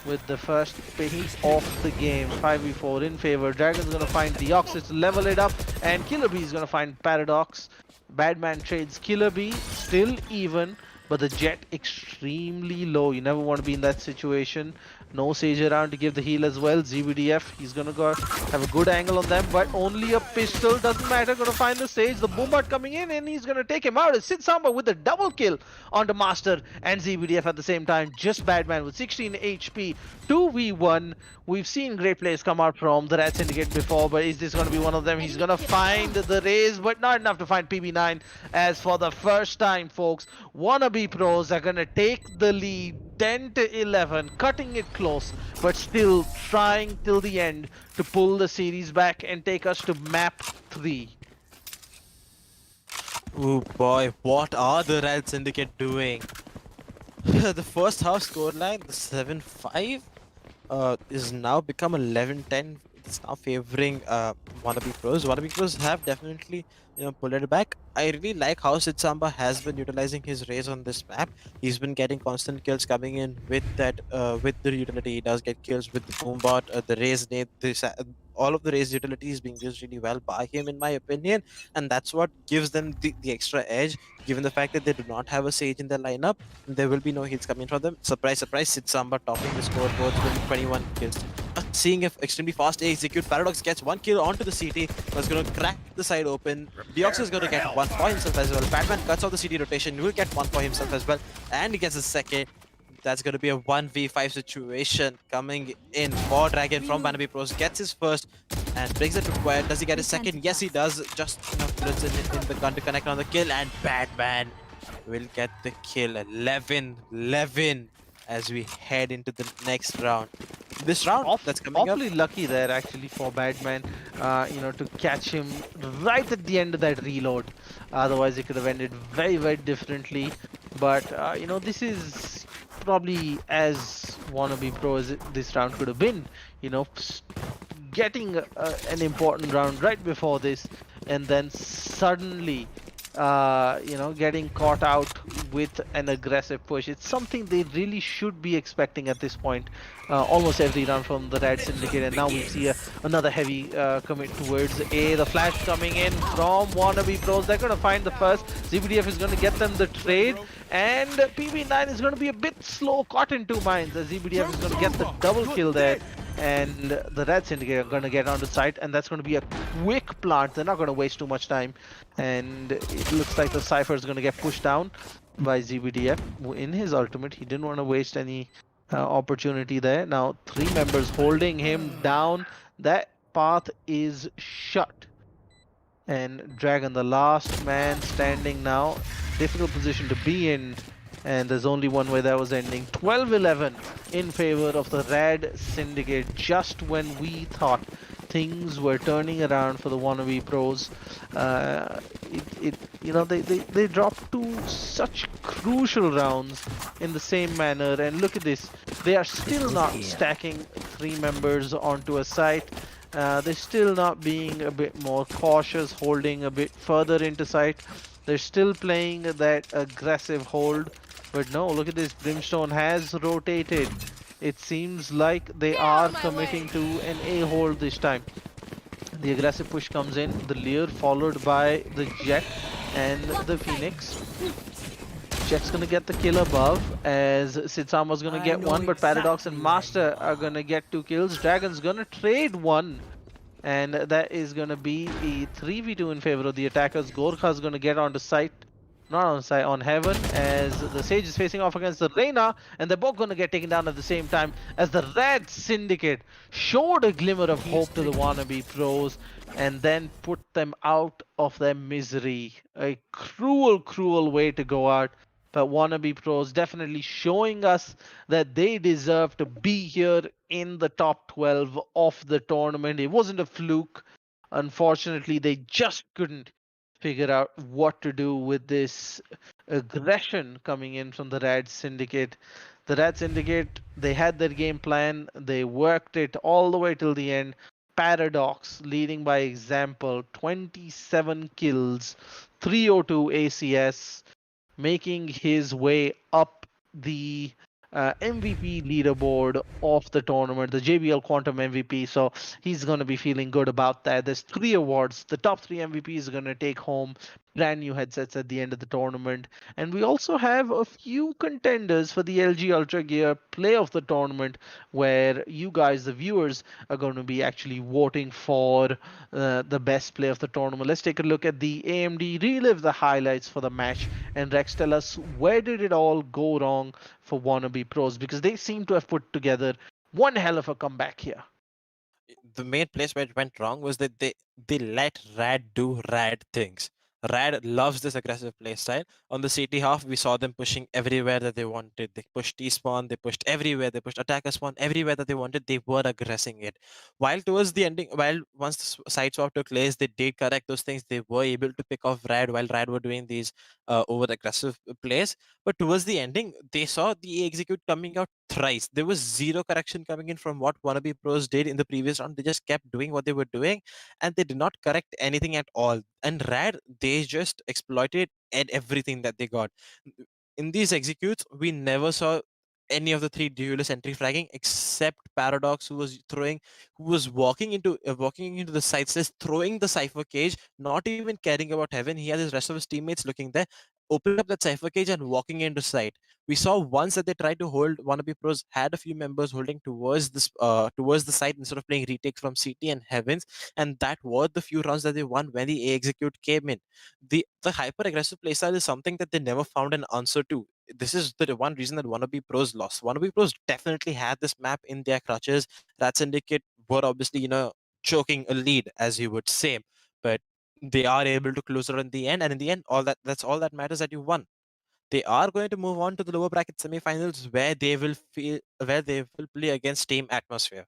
Speaker 4: with the first pick of the game. 5v4 in favor. Dragon's gonna find Deoxys to level it up, and Killer B is gonna find Paradox. Badman trades Killer B, still even, but the Jet extremely low. You never want to be in that situation. No Sage around to give the heal as well. ZBDF, he's gonna go have a good angle on them, but only a pistol, doesn't matter. Gonna find the Sage. The Boombot coming in, and he's gonna take him out. It's Sid Samba with a double kill onto Master and ZBDF at the same time. Just Badman with 16 HP. 2v1. We've seen great plays come out from the RAD Syndicate before, but is this gonna be one of them? He's gonna find the raise, but not enough to find PB9. As for the first time, folks, WannaBePros are gonna take the lead 10-11, cutting it close, but still trying till the end to pull the series back and take us to map 3.
Speaker 7: Oh boy, what are the RAD Syndicate doing? The first half scoreline, the 7-5, is now become 11-10 it's now favoring WannaBePros. WannaBePros have definitely pulled it back. I really like how Sid Samba has been utilizing his raise on this map. He's been getting constant kills coming in with that with the utility. He does get kills with the boombot, the raise nade, all of the raise utilities being used really well by him, in my opinion, and that's what gives them the extra edge. Given the fact that they do not have a Sage in their lineup, there will be no hits coming from them. Surprise, surprise, Sid Samba topping the scoreboards with 21 kills. Seeing if extremely fast execute, Paradox gets 1 kill onto the CT, that's going to crack the side open. Deox is going to get 1 for himself as well. Batman cuts off the CT rotation, will get 1 for himself as well, and he gets a second. That's going to be a 1v5 situation coming in for Dragon from WannaBePros. Gets his first and brings it to Quiet. Does he get a second? Yes, he does. Just enough bullets in the gun to connect on the kill, and Batman will get the kill. 11 as we head into the next round. This round that's coming
Speaker 4: awfully
Speaker 7: up.
Speaker 4: lucky there actually for Badman, to catch him right at the end of that reload. Otherwise, it could have ended very, very differently. But this is probably as WannaBePro as this round could have been. Getting an important round right before this, and then suddenly getting caught out with an aggressive push. It's something they really should be expecting at this point. Almost every round from the RAD Syndicate, and now we see another heavy commit towards A. The flash coming in from WannaBePros. They're going to find the first. ZBDF is going to get them the trade, and PB9 is going to be a bit slow, caught in 2 mines. ZBDF is going to get the double kill there. And the RAD Syndicate are going to get onto site, and that's going to be a quick plant. They're not going to waste too much time, and it looks like the Cypher is going to get pushed down by ZBDF in his ultimate. He didn't want to waste any opportunity there. Now 3 members holding him down. That path is shut, and Dragon, the last man standing now, difficult position to be in. And there's only one way that was ending. 12-11 in favor of the RAD Syndicate, just when we thought things were turning around for the WannaBePros. They dropped 2 such crucial rounds in the same manner, and look at this. They are still not stacking 3 members onto a site. They're still not being a bit more cautious, holding a bit further into sight. They're still playing that aggressive hold. But no, look at this. Brimstone has rotated. It seems like they are committing to an A hold this time. The aggressive push comes in. The Lear followed by the Jet and the Phoenix. Jet's gonna get the kill above, as Sid Samba's gonna get 1, but Paradox and Master are gonna get 2 kills. Dragon's gonna trade 1. And that is gonna be a 3v2 in favor of the attackers. Gorkha's gonna get onto site. Not on site, on Heaven, as the Sage is facing off against the Reyna, and they're both going to get taken down at the same time, as the RAD Syndicate showed a glimmer of hope to the WannaBePros and then put them out of their misery. A cruel, cruel way to go out, but WannaBePros definitely showing us that they deserve to be here in the top 12 of the tournament. It wasn't a fluke. Unfortunately, they just couldn't figure out what to do with this aggression coming in from the RAD Syndicate. The RAD Syndicate, they had their game plan, they worked it all the way till the end. Paradox leading by example, 27 kills, 302 ACS, making his way up the MVP leaderboard of the tournament, the JBL Quantum MVP. So he's going to be feeling good about that. There's 3 awards. The top 3 MVPs are going to take home brand new headsets at the end of the tournament. And we also have a few contenders for the LG Ultragear Play of the Tournament, where you guys, the viewers, are going to be actually voting for the best play of the tournament. Let's take a look at the AMD, relive the highlights for the match, and Rex, tell us, where did it all go wrong for WannaBePros, because they seem to have put together one hell of a comeback here.
Speaker 7: The main place where it went wrong was that they let RAD do RAD things. RAD loves this aggressive playstyle. On the CT half, we saw them pushing everywhere that they wanted. They pushed T-spawn, they pushed everywhere, they pushed attacker spawn, everywhere that they wanted, they were aggressing it. While towards the ending, once the side swap took place, they did correct those things. They were able to pick off RAD while RAD were doing these over aggressive plays. But towards the ending, they saw the execute coming out thrice. There was zero correction coming in from what WannaBePros did in the previous round. They just kept doing what they were doing, and they did not correct anything at all. And RAD, they just exploited everything that they got. In these executes, we never saw any of the three duelist entry fragging except Paradox, who was walking into the side says, throwing the cipher cage, not even caring about heaven. He has his rest of his teammates looking there, opening up that cipher cage and walking into sight. We saw once that they tried to hold WannaBePros had a few members holding towards the side instead of playing retakes from CT and Heavens, and that were the few rounds that they won when the A execute came in. The hyper aggressive playstyle is something that they never found an answer to. This is the one reason that WannaBePros lost. WannaBePros definitely had this map in their crutches. RAD Syndicate were obviously, choking a lead, as you would say, but they are able to close it in the end, and in the end, that's all that matters, that you won. They are going to move on to the lower bracket semifinals where they will play against Team AtmosFear.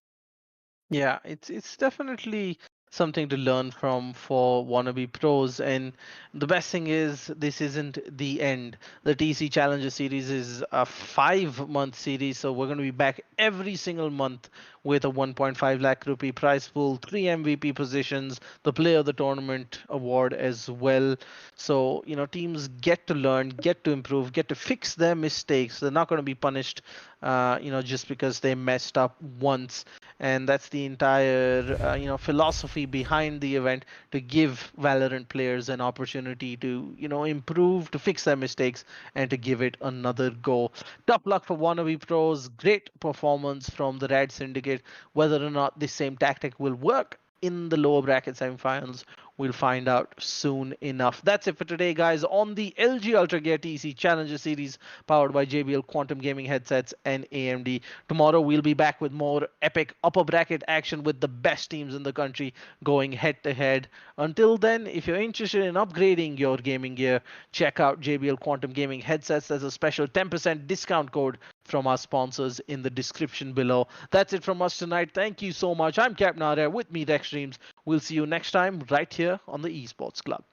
Speaker 4: Yeah, it's definitely something to learn from for wannabe pros. And the best thing is this isn't the end. The TC Challenger series is a 5 month series, so we're going to be back every single month with a 1.5 lakh rupee prize pool, 3 MVP positions, the player of the tournament award as well. So, teams get to learn, get to improve, get to fix their mistakes. They're not going to be punished, just because they messed up once. And that's the entire philosophy behind the event, to give Valorant players an opportunity to improve, to fix their mistakes, and to give it another go. Tough luck for wannabe pros. Great performance from the RAD Syndicate. Whether or not this same tactic will work in the lower bracket semifinals, we'll find out soon enough. That's it for today, guys, on the LG Ultragear TEC Challenger Series, powered by JBL Quantum Gaming headsets and AMD. Tomorrow we'll be back with more epic upper bracket action with the best teams in the country going head to head. Until then, if you're interested in upgrading your gaming gear, check out JBL Quantum Gaming headsets. There's a special 10% discount code from our sponsors in the description below. That's it from us tonight. Thank you so much. I'm Cap Nader with me, Dex Streams. We'll see you next time right here on the Esports Club.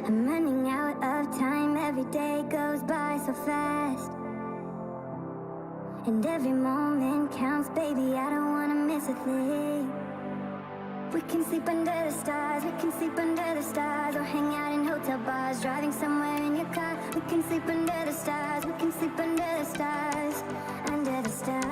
Speaker 6: I'm running out of time, every day goes by so fast. And every moment counts, baby, I don't wanna miss a thing. We can sleep under the stars, we can sleep under the stars, or hang out in hotel bars, driving somewhere in your car. We can sleep under the stars, we can sleep under the stars, under the stars.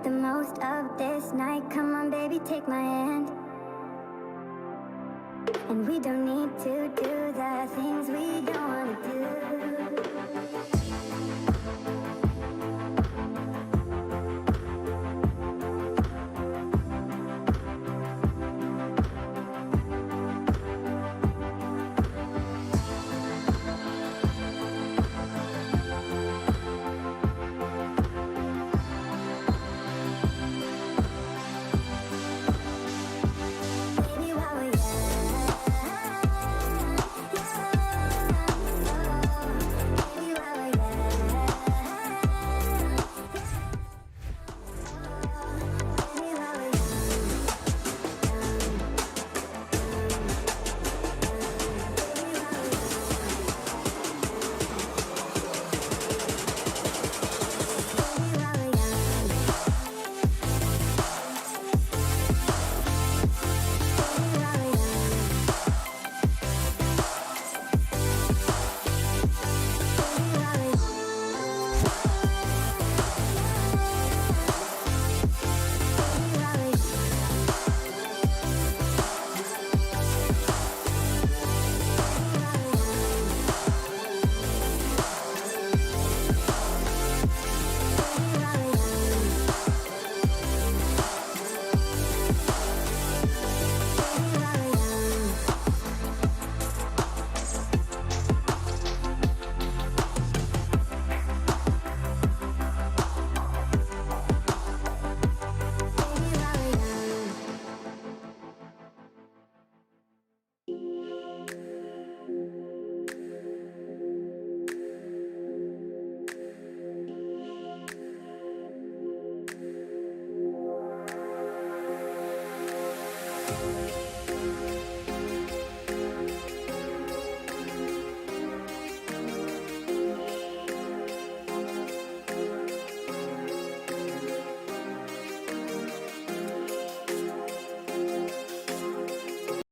Speaker 6: The most of this night, come on baby, take my hand. And we don't need to do the things we don't want to do.